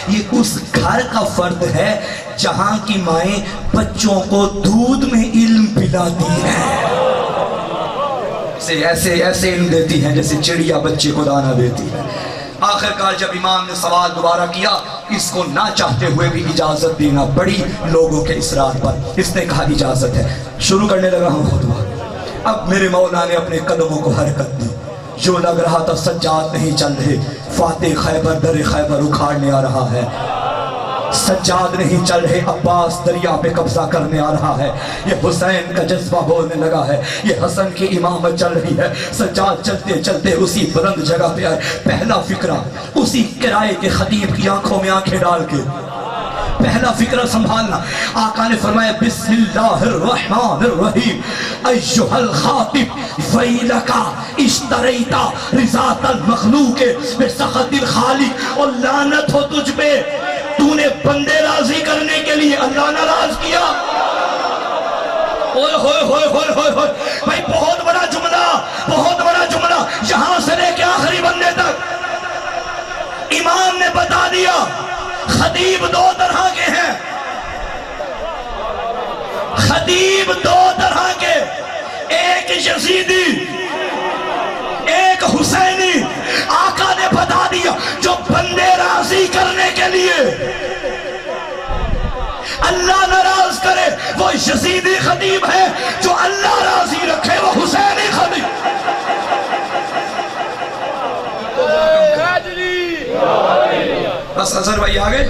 یہ اس گھر کا فرد ہے جہاں کی مائیں بچوں کو دودھ میں علم پلاتی ہیں. ایسے ایسے علم دیتی ہیں جیسے چڑیا بچے کو دانہ دیتی ہے. آخرکار جب امام نے سوال دوبارہ کیا, اس کو نہ چاہتے ہوئے بھی اجازت دینا پڑی لوگوں کے اصرار پر. اس نے کہا اجازت ہے. شروع کرنے لگا ہوں خطبہ. اب میرے مولا نے اپنے قدموں کو حرکت دی. جو لگ رہا تھا سجاد نہیں چل رہے, فاتح خیبر در خیبر اکھاڑنے آ رہا ہے. سجاد نہیں چل رہے, عباس دریا پہ قبضہ کرنے آ رہا ہے. یہ حسین کا جذبہ بولنے لگا ہے, یہ حسن کی امامت چل رہی ہے. سجاد چلتے چلتے اسی بلند جگہ پہ آئے. پہلا فکرہ اسی کرائے کے خطیب کی آنکھوں میں آنکھیں ڈال کے پہلا فکرہ سنبھالنا. آقا نے فرمایا بسم اللہ الرحمن الرحیم ایہا الخاطب ویلکا اشتریتا رضات المخلوق بسخط الخالق. اور لعنت ہو تجھ پہ, تو نے بندے راضی کرنے کے لیے اللہ ناراض کیا. اوئے ہوئے ہوئے ہوئے ہوئے ہوئے. بھائی بہت بڑا جملہ, بہت بڑا جملہ. یہاں سے لے کے آخری بندے تک امام نے بتا دیا خطیب دو طرح کے ہیں، خطیب دو طرح کے، ایک یزیدی ایک حسینی۔ آقا نے بتا دیا جو بندے راضی کرنے کے لیے اللہ ناراض کرے وہ یزیدی خطیب ہے، جو اللہ راضی رکھے وہ حسینی خطیب۔ بس اظہر بھائی آگے،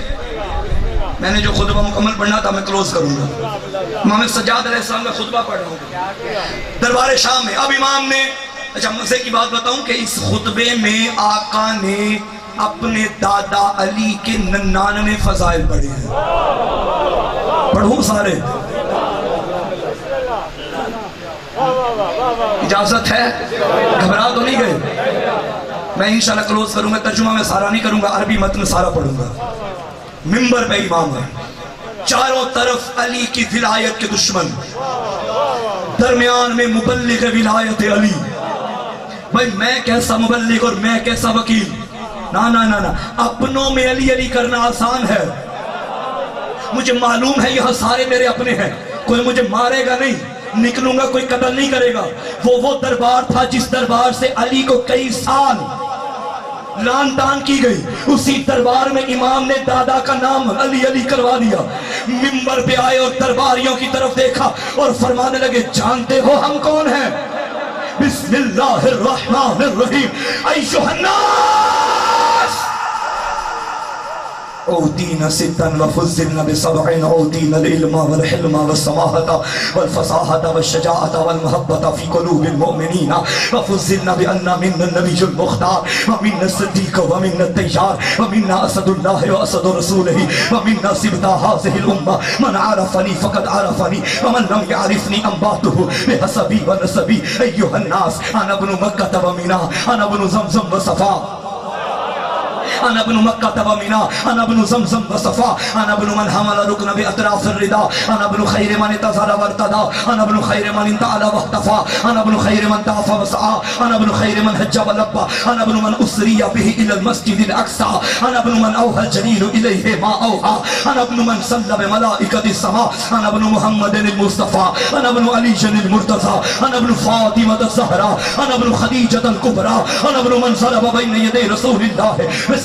میں نے جو خطبہ مکمل پڑھنا تھا میں کلوز کروں گا۔ امام سجاد علیہ السلام کا خطبہ پڑھ رہا ہوں دربار شام میں۔ اب امام نے، اچھا مزے کی بات بتاؤں کہ اس خطبے میں آقا نے اپنے دادا علی کے 99 فضائل پڑھے ہیں۔ پڑھوں سارے؟ اجازت ہے؟ گھبرا تو نہیں گئے؟ میں انشاءاللہ کلوز کروں گا، ترجمہ میں سارا نہیں کروں گا، عربی متن سارا پڑھوں گا۔ منبر پہ امام ہے، چاروں طرف علی کی ولایت کے دشمن، درمیان میں مبلغ ولایت علی۔ بھائی میں کیسا مبلغ اور میں کیسا وکیل؟ نا نا نا نا، اپنوں میں علی علی کرنا آسان ہے۔ مجھے معلوم ہے یہاں سارے میرے اپنے ہیں، کوئی مجھے مارے گا نہیں، نکلوں گا کوئی قتل نہیں کرے گا۔ وہ دربار تھا جس دربار سے علی کو کئی سال لان تان کی گئی، اسی دربار میں امام نے دادا کا نام علی علی کروا دیا۔ منبر پہ آئے اور درباریوں کی طرف دیکھا اور فرمانے لگے جانتے ہو ہم کون ہیں؟ بسم اللہ الرحمن الرحیم، ایھا الناس اوتینا ستا وفضلنا بسبع، اوتینا العلم والحلم والسماحة والفصاحة والشجاعة والمحبة في قلوب المؤمنين، وفضلنا بأن منا النبي المختار ومنا الصديق ومنا التيار ومنا أسد الله وأسد رسوله ومنا سبط هذه الأمة، من عرفني فقد عرفني ومن لم يعرفني أنباته بحسبي ونسبي، أيها الناس أنا ابن مكة ومنى، أنا ابن زمزم وصفا، أنا ابن مكة ومنى، أنا ابن زمزم وصفا، أنا ابن من حمل ركن بأطراف الرداء، أنا ابن خير من انتصر وارتدى، أنا ابن خير من انتعل واختفى، أنا ابن خير من طاف وسعى، أنا ابن خير من هج ولبى، أنا ابن من أسري به إلى المسجد الأقصى، أنا ابن من أوحى الجليل إليه ما أوحى، أنا ابن من صلى بملائكة السماء، أنا ابن محمد المصطفى، أنا ابن علي المرتضى، أنا ابن فاطمة الزهراء، أنا ابن خديجة الكبرى، أنا ابن من ضرب بين يدي رسول الله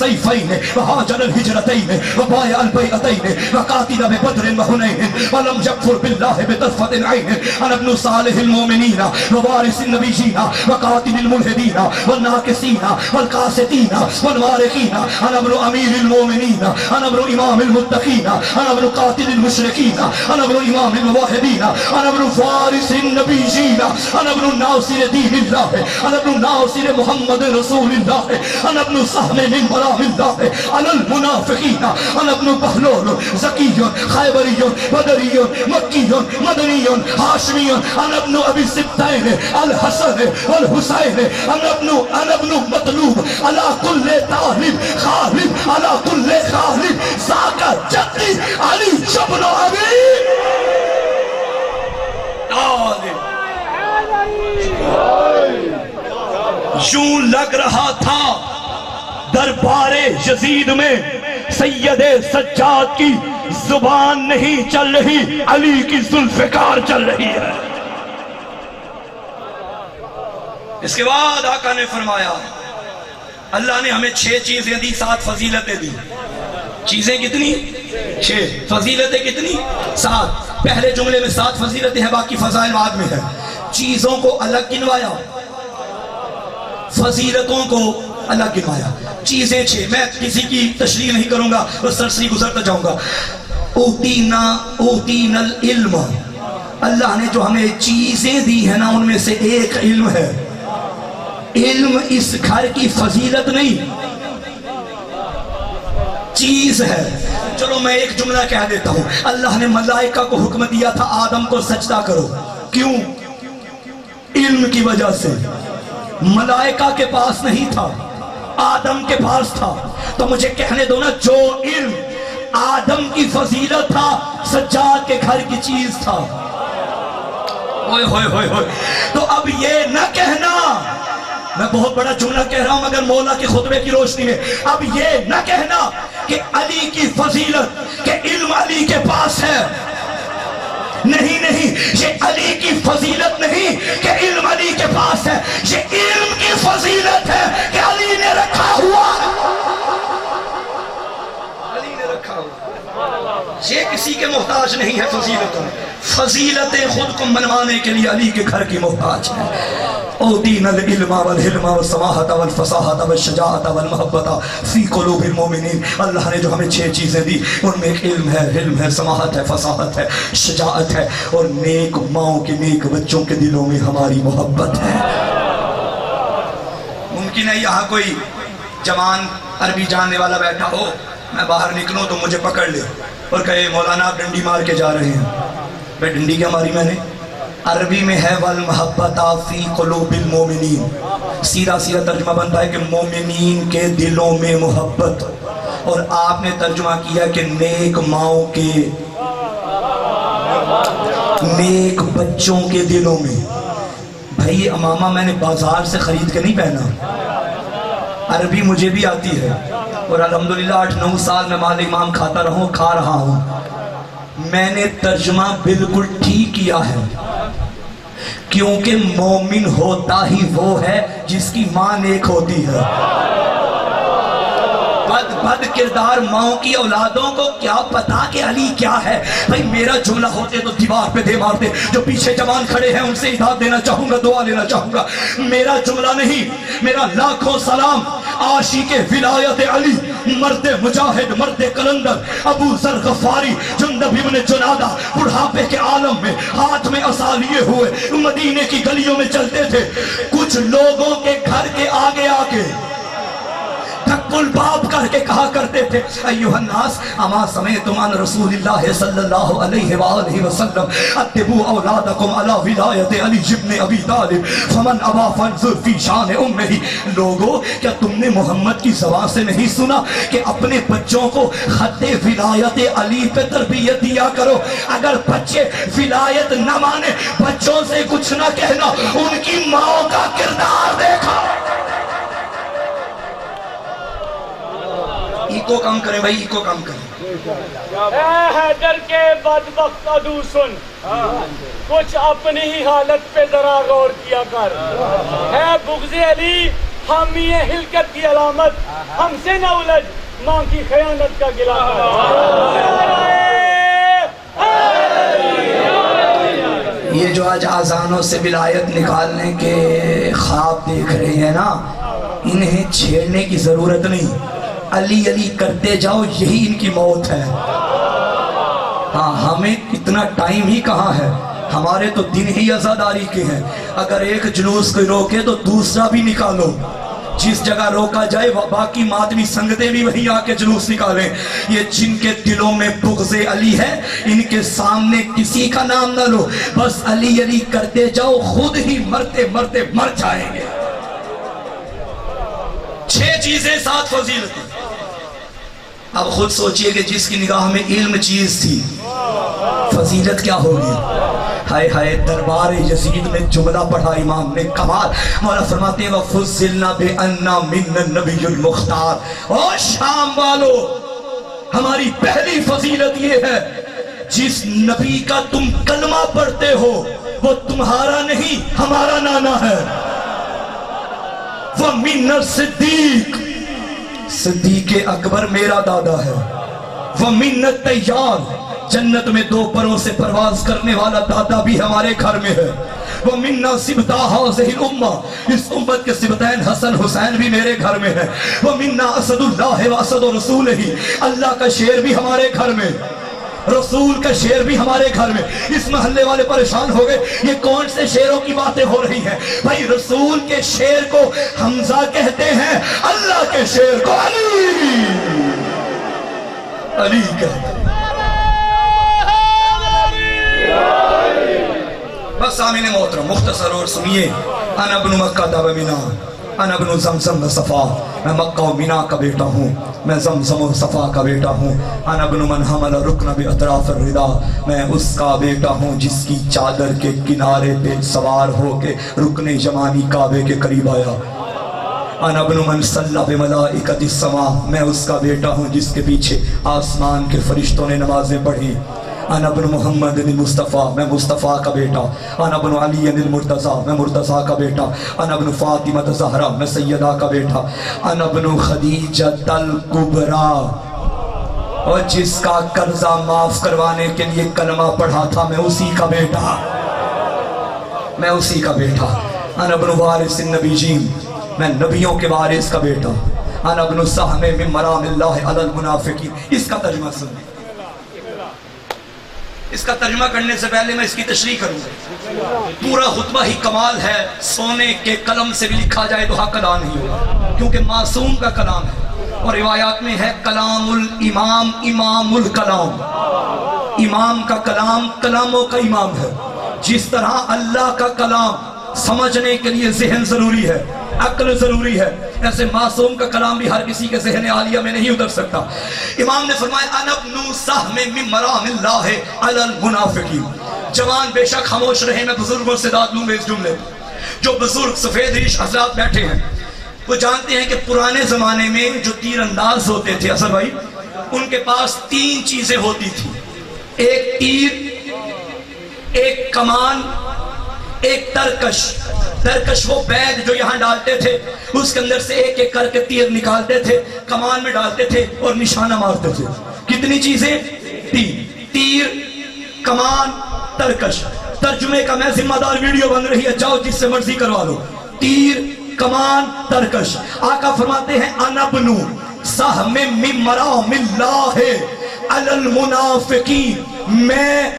سيفين وهاجر الهجرتين وبايع البيعتين وقاتل ببدر وحنين ولم يكفر بالله بطرفة عين، أنا ابن صالح المؤمنين ووارث النبيين وقاتل الملحدين والناكسين والقاسطين والمارقين، أنا ابن أمير المؤمنين، أنا ابن إمام المتقين، أنا ابن قاتل المشركين، أنا ابن إمام الموحدين، أنا ابن فارس النبيين، أنا ابن ناصر دين الله، أنا ابن ناصر محمد رسول الله، أنا ابن سهم من بلاد الله على المنافقين، أنا ابن بهلول زكي خيبري بدري مكي مدني هاشمي، أنا ابن أبي السبتين الحسن والحسين، أنا ابن مطلوب على كل طالب خالد، على كل خالد ذاك جدي علي بن أبي طالب۔ یوں لگ رہا تھا دربار یزید میں سید سجاد کی زبان نہیں چل رہی، علی کی ذوالفقار چل رہی ہے۔ اس کے بعد آقا نے فرمایا اللہ نے ہمیں 6 چیزیں دی، 7 فضیلتیں دی۔ چیزیں کتنی؟ 6، فضیلتیں کتنی؟ 7۔ پہلے جملے میں 7 فضیلتیں ہیں، باقی فضائل بعد میں ہے۔ چیزوں کو الگ گنوایا، فضیلتوں کو الگ گنوایا۔ چیزیں 6، میں کسی کی تشریح نہیں کروں گا، بس سرسری گزرتا جاؤں گا۔ اوتینا العلم، اللہ نے جو ہمیں چیزیں دی ہیں نا ان میں سے ایک علم ہے۔ علم اس گھر کی فضیلت نہیں، چیز ہے۔ چلو میں ایک جملہ کہہ دیتا ہوں، اللہ نے ملائکہ کو حکم دیا تھا آدم کو سجدہ کرو، کیوں؟ علم کی وجہ سے۔ ملائکہ کے پاس نہیں تھا، آدم کے پاس تھا۔ تو مجھے کہنے دو نا، جو علم آدم کی فضیلت تھا سجاد کے گھر کی چیز تھا۔ ہوئے ہوئے ہوئے ہوئے۔ تو اب یہ نہ کہنا میں بہت بڑا جملہ کہہ رہا ہوں مگر مولا کے خطبے کی روشنی میں. اب یہ نہ کہنا کہ علی کی فضیلت کہ علم علی کے پاس ہے. نہیں نہیں، یہ علی کی فضیلت نہیں کہ علم علی کے پاس ہے، یہ علم کی فضیلت ہے کہ علی نے رکھا ہوا ہے. علی نے رکھا ہوا، یہ کسی کے محتاج نہیں ہے. فضیلتیں خود کو منوانے کے لیے علی کے گھر کی محتاج ہیں. اوتینا العلم والحلم والسماحت والفصاحت والشجاعت والمحبت فی قلوب المومنین. اللہ نے جو ہمیں 6 چیزیں دی ان میں ایک علم ہے، حلم ہے، سماحت ہے، فصاحت ہے، شجاعت ہے، اور نیک ماؤں کے نیک بچوں کے دلوں میں ہماری محبت ہے. ممکن ہے یہاں کوئی جوان عربی جاننے والا بیٹھا ہو، میں باہر نکلوں تو مجھے پکڑ لے اور کہے مولانا آپ ڈنڈی مار کے جا رہے ہیں. بھائی ڈنڈی کیا ماری میں نے؟ عربی میں ہے والمحبت فی قلوب المومنین. سیدھا سیدھا ترجمہ بنتا ہے کہ مومنین کے دلوں میں محبت، اور آپ نے ترجمہ کیا کہ نیک ماؤں کے، نیک بچوں کے دلوں میں. بھائی یہ امامہ میں نے بازار سے خرید کے نہیں پہنا، عربی مجھے بھی آتی ہے اور الحمدللہ 8-9 سال میں مال امام کھاتا رہوں، کھا رہا ہوں. میں نے ترجمہ بالکل ٹھیک کیا ہے، کیونکہ مومن ہوتا ہی وہ ہے جس کی ماں نیک ہوتی ہے. بد کردار ماؤں کی اولادوں کو کیا پتا کہ علی کیا ہے. بھائی میرا جملہ ہوتے تو دیوار پہ دے مارتے. جو پیچھے جوان کھڑے ہیں ان سے اجازت دینا چاہوں گا، دعا لینا چاہوں گا. میرا جملہ نہیں، میرا لاکھوں سلام عاشق ولایت علی، مرد مجاہد، مرد کلندر، ابو ذر غفاری، جندب ابن جنادہ، بڑھاپے کے عالم میں ہاتھ میں عصا لیے ہوئے مدینے کی گلیوں میں چلتے تھے. کچھ لوگوں کے گھر کے آگے آگے ٹھک الباب کر کے کہا کرتے تھے ایوہ الناس اما سمعتم عن رسول اللہ صلی اللہ علیہ وآلہ وسلم اتبوا اولادکم علی ولایت علی ابن ابی طالب فمن ابا فانظر فی شان امہ. لوگو کیا تم نے محمد کی زبان سے نہیں سنا کہ اپنے بچوں کو خط ولایت علی پہ تربیت دیا کرو. اگر بچے ولایت نہ مانے، بچوں سے کچھ نہ کہنا، ان کی ماں کا کردار دیکھا. ایکو کم کریں بھائی، ایکو کم کریں. اے حیدر کے بدبخت عدو سن، کچھ اپنی ہی حالت پہ ذرا غور کیا کر. ہے بغض علی حامی ہلکت کی علامت، ہم سے نہ الجھ، ماں کی خیانت کا گلہ کر. یہ جو آج آذانوں سے ولایت نکالنے کے خواب دیکھ رہے ہیں نا، انہیں چھیڑنے کی ضرورت نہیں. علی علی کرتے جاؤ، یہی ان کی موت ہے. ہاں ہمیں اتنا ٹائم ہی کہاں ہے، ہمارے تو دن ہی عزاداری کے ہیں. اگر ایک جلوس کو روکے تو دوسرا بھی نکالو. جس جگہ روکا جائے باقی مادمی سنگتیں بھی وہیں آ کے جلوس نکالیں. یہ جن کے دلوں میں بغض علی ہے، ان کے سامنے کسی کا نام نہ لو، بس علی علی کرتے جاؤ، خود ہی مرتے مرتے مر جائیں گے. 6 چیزیں 7 فضیلتیں. اب خود سوچئے کہ جس کی نگاہ میں علم چیز تھی، فضیلت کیا ہوگی. ہائے ہائے، دربار یزید میں جملہ پڑھا امام نے، کمال. مولا فرماتے ہیں وَفُضِّلْنَا بِأَنَّا مِنَّا النَّبِيُّ الْمُخْتَارِ. او شام والو، ہماری پہلی فضیلت یہ ہے جس نبی کا تم کلمہ پڑھتے ہو وہ تمہارا نہیں، ہمارا نانا ہے. وَمِنَّا الصِّدِّيقِ، صدیق اکبر میرا دادا ہے. وَمِنَّا الطَّيَّارِ، جنت میں 2 پروں سے پرواز کرنے والا دادا بھی ہمارے گھر میں ہے. وَمِنَّا سِبْتَا هَذِهِ الْأُمَّةِ، اس امت کے سبتین حسن حسین بھی میرے گھر میں ہے. وَمِنَّا اسد اللہ واسد رسولہ، اللہ کا شیر بھی ہمارے گھر میں، رسول کا شیر بھی ہمارے گھر میں. اس محلے والے پریشان ہو گئے، یہ کون سے شیروں کی باتیں ہو رہی ہیں؟ بھائی رسول کے شیر کو حمزہ کہتے ہیں، اللہ کے شیر کو علی علی کہتے ہیں. بس آمین محترم مختصر اور سنیے. انا ابن مکہ و مینا، انا ابن زمزم و صفا، میں مکہ و مینا کا بیٹا ہوں، میں زمزم و صفا کا بیٹا ہوں. انا ابن من حمل رکن باطراف الردا، میں اس کا بیٹا ہوں جس کی چادر کے کنارے پہ سوار ہو کے رکن یمانی کعبے کے قریب آیا. انا ابن من صلی بملائکۃ السماء، میں اس کا بیٹا ہوں جس کے پیچھے آسمان کے فرشتوں نے نمازیں پڑھی۔ انا ابن محمد المصطفیٰ، میں مصطفیٰ کا بیٹا۔ انا ابن علی المرتضیٰ، میں مرتضیٰ کا بیٹا۔ انا ابن فاطمہ الزہرا، میں سیدہ کا بیٹا۔ انا ابن خدیجہ الکبریٰ، اور جس کا قرضہ معاف کروانے کے لیے کلمہ پڑھا تھا میں اسی کا بیٹا، میں اسی کا بیٹا۔ انا ابن وارث النبیین، میں نبیوں کے وارث کا بیٹا۔ انا ابن سہم من مرام اللہ علی المنافقین۔ اس کا ترجمہ سنیں، اس کا ترجمہ کرنے سے پہلے میں اس کی تشریح کروں گا۔ پورا خطبہ ہی کمال ہے، سونے کے قلم سے بھی لکھا جائے تو حق ادا نہیں ہوگا، کیونکہ معصوم کا کلام ہے، اور روایات میں ہے کلام الامام امام الکلام، امام کا کلام کلاموں کا امام ہے۔ جس طرح اللہ کا کلام سمجھنے کے لیے ذہن ضروری ہے، عقل ضروری ہے، ایسے معصوم کا کلام بھی ہر کسی کے ذہن عالیہ میں نہیں اتر سکتا۔ امام نے فرمایا انا ابن سہم من مرام اللہ علی المنافقین۔ جوان بے شک خاموش رہے، میں بزرگوں سے داد لوں گا اس جملے پر۔ جو بزرگ سفید ریش حضرات بیٹھے ہیں وہ جانتے ہیں کہ پرانے زمانے میں جو تیر انداز ہوتے تھے اصل بھائی، ان کے پاس 3 چیزیں ہوتی تھی، ایک تیر، ایک کمان، ایک ترکش۔ ترکش وہ بیگ جو یہاں ڈالتے تھے، اس کے اندر سے ایک ایک کر کے تیر نکالتے تھے، کمان میں ڈالتے تھے اور نشانہ مارتے تھے۔ کتنی چیزیں؟ 3، تیر، کمان، ترکش۔ ترجمے کا میں ذمہ دار، ویڈیو بن رہی ہے، جاؤ جس سے مرضی کروا لو۔ تیر، کمان، ترکش۔ آقا فرماتے ہیں انا ابن سہم من مرام اللہ علی المنافقین، میں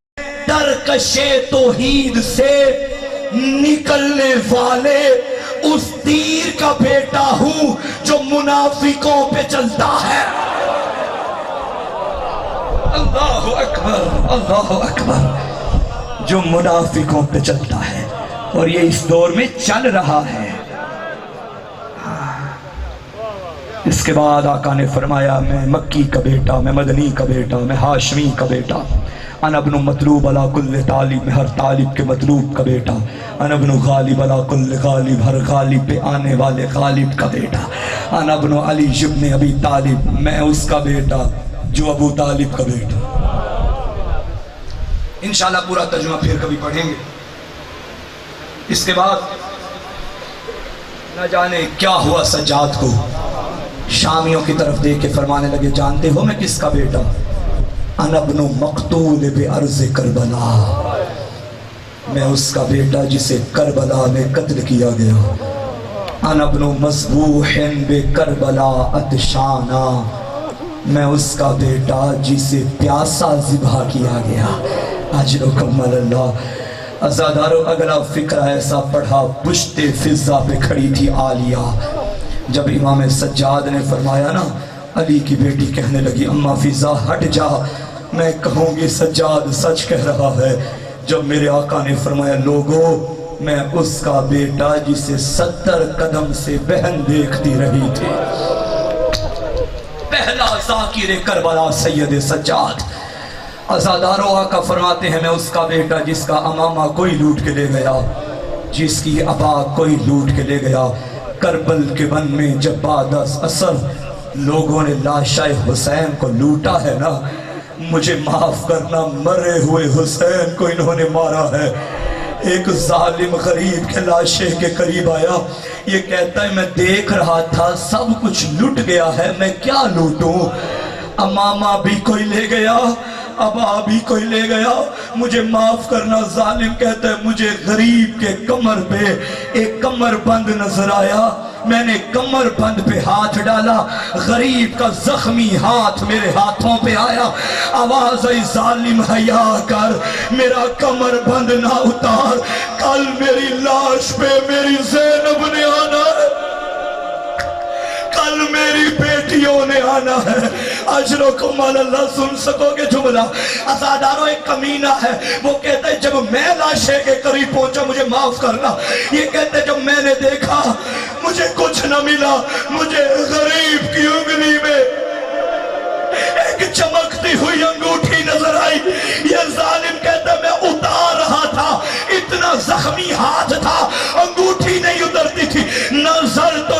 ترکش توحید سے نکلنے والے اس تیر کا بیٹا ہوں جو منافقوں پہ چلتا ہے۔ اللہ اکبر، اللہ اکبر، جو منافقوں پہ چلتا ہے، اور یہ اس دور میں چل رہا ہے۔ اس کے بعد آقا نے فرمایا میں مکی کا بیٹا، میں مدنی کا بیٹا، میں ہاشمی کا بیٹا۔ انا ابن مطلوب علی کل طالب، میں ہر طالب کے مطلوب کا بیٹا۔ انا ابن غالب علی کل غالب، ہر غالب پہ آنے والے غالب کا بیٹا۔ انا ابن علی ابن ابی طالب، میں اس کا بیٹا جو ابو طالب کا بیٹا۔ انشاءاللہ پورا ترجمہ پھر کبھی پڑھیں گے۔ اس کے بعد نہ جانے کیا ہوا سجاد کو، شامیوں کی طرف دیکھ کے فرمانے لگے جانتے ہو میں کس کا بیٹا؟ انا ابن مقتول بارض کربلا، میں اس کا بیٹا جسے کربلا میں قتل کیا گیا۔ انا ابن مذبوح بکربلا عطشانا، میں اس کا بیٹا جسے پیاسا ذبح کیا گیا۔ اجرکم اللہ۔ عزادارو اگلا فقرہ ایسا پڑھا، پشت فضہ پہ کھڑی تھی عالیہ۔ جب امام سجاد نے فرمایا نا، علی کی بیٹی کہنے لگی اماں فضہ ہٹ جا، میں کہوں گی سجاد سچ کہہ رہا ہے۔ جب میرے آقا نے فرمایا لوگو میں اس کا بیٹا جسے 70 قدم سے بہن دیکھتی رہی تھی، پہلا ذاکر کربلا سید سجاد۔ عزادارو آقا فرماتے ہیں میں اس کا بیٹا جس کا امامہ کوئی لوٹ کے لے گیا، جس کی ابا کوئی لوٹ کے لے گیا۔ کربل کے بن میں جب بعد از عصر لوگوں نے لاشائے حسین کو لوٹا ہے نا، مجھے معاف کرنا، مرے ہوئے حسین کو انہوں نے مارا ہے۔ ایک ظالم غریب کے لاشے کے قریب آیا، یہ کہتا ہے میں دیکھ رہا تھا سب کچھ لٹ گیا ہے، میں کیا لوٹوں؟ امامہ بھی کوئی لے گیا، ابا بھی کوئی لے گیا، مجھے معاف کرنا۔ ظالم کہتا ہے مجھے غریب کے کمر پہ ایک کمر بند نظر آیا، میں نے کمر بند پہ ہاتھ ڈالا، غریب کا زخمی ہاتھ میرے ہاتھوں پہ آیا۔ آواز آئی ظالم حیا کر، میرا کمر بند نہ اتار، کل میری لاش پہ میری زینب نے آنا ہے، کل میری بیٹیوں نے آنا ہے۔ اجرکم اللہ۔ سن سکو گے جملہ؟ عزادارو ایک کمینہ ہے، وہ کہتا ہے جب میں لاشے کے قریب پہنچا مجھے معاف کرنا، یہ کہتا ہے جب میں نے دیکھا مجھے کچھ نہ ملا، مجھے غریب کی انگلی میں ایک چمکتی ہوئی انگوٹھی نظر آئی۔ یہ ظالم کہتا ہے میں اتار رہا تھا، اتنا زخمی ہاتھ تھا، انگوٹھی نہیں اترتی تھی، نظر تو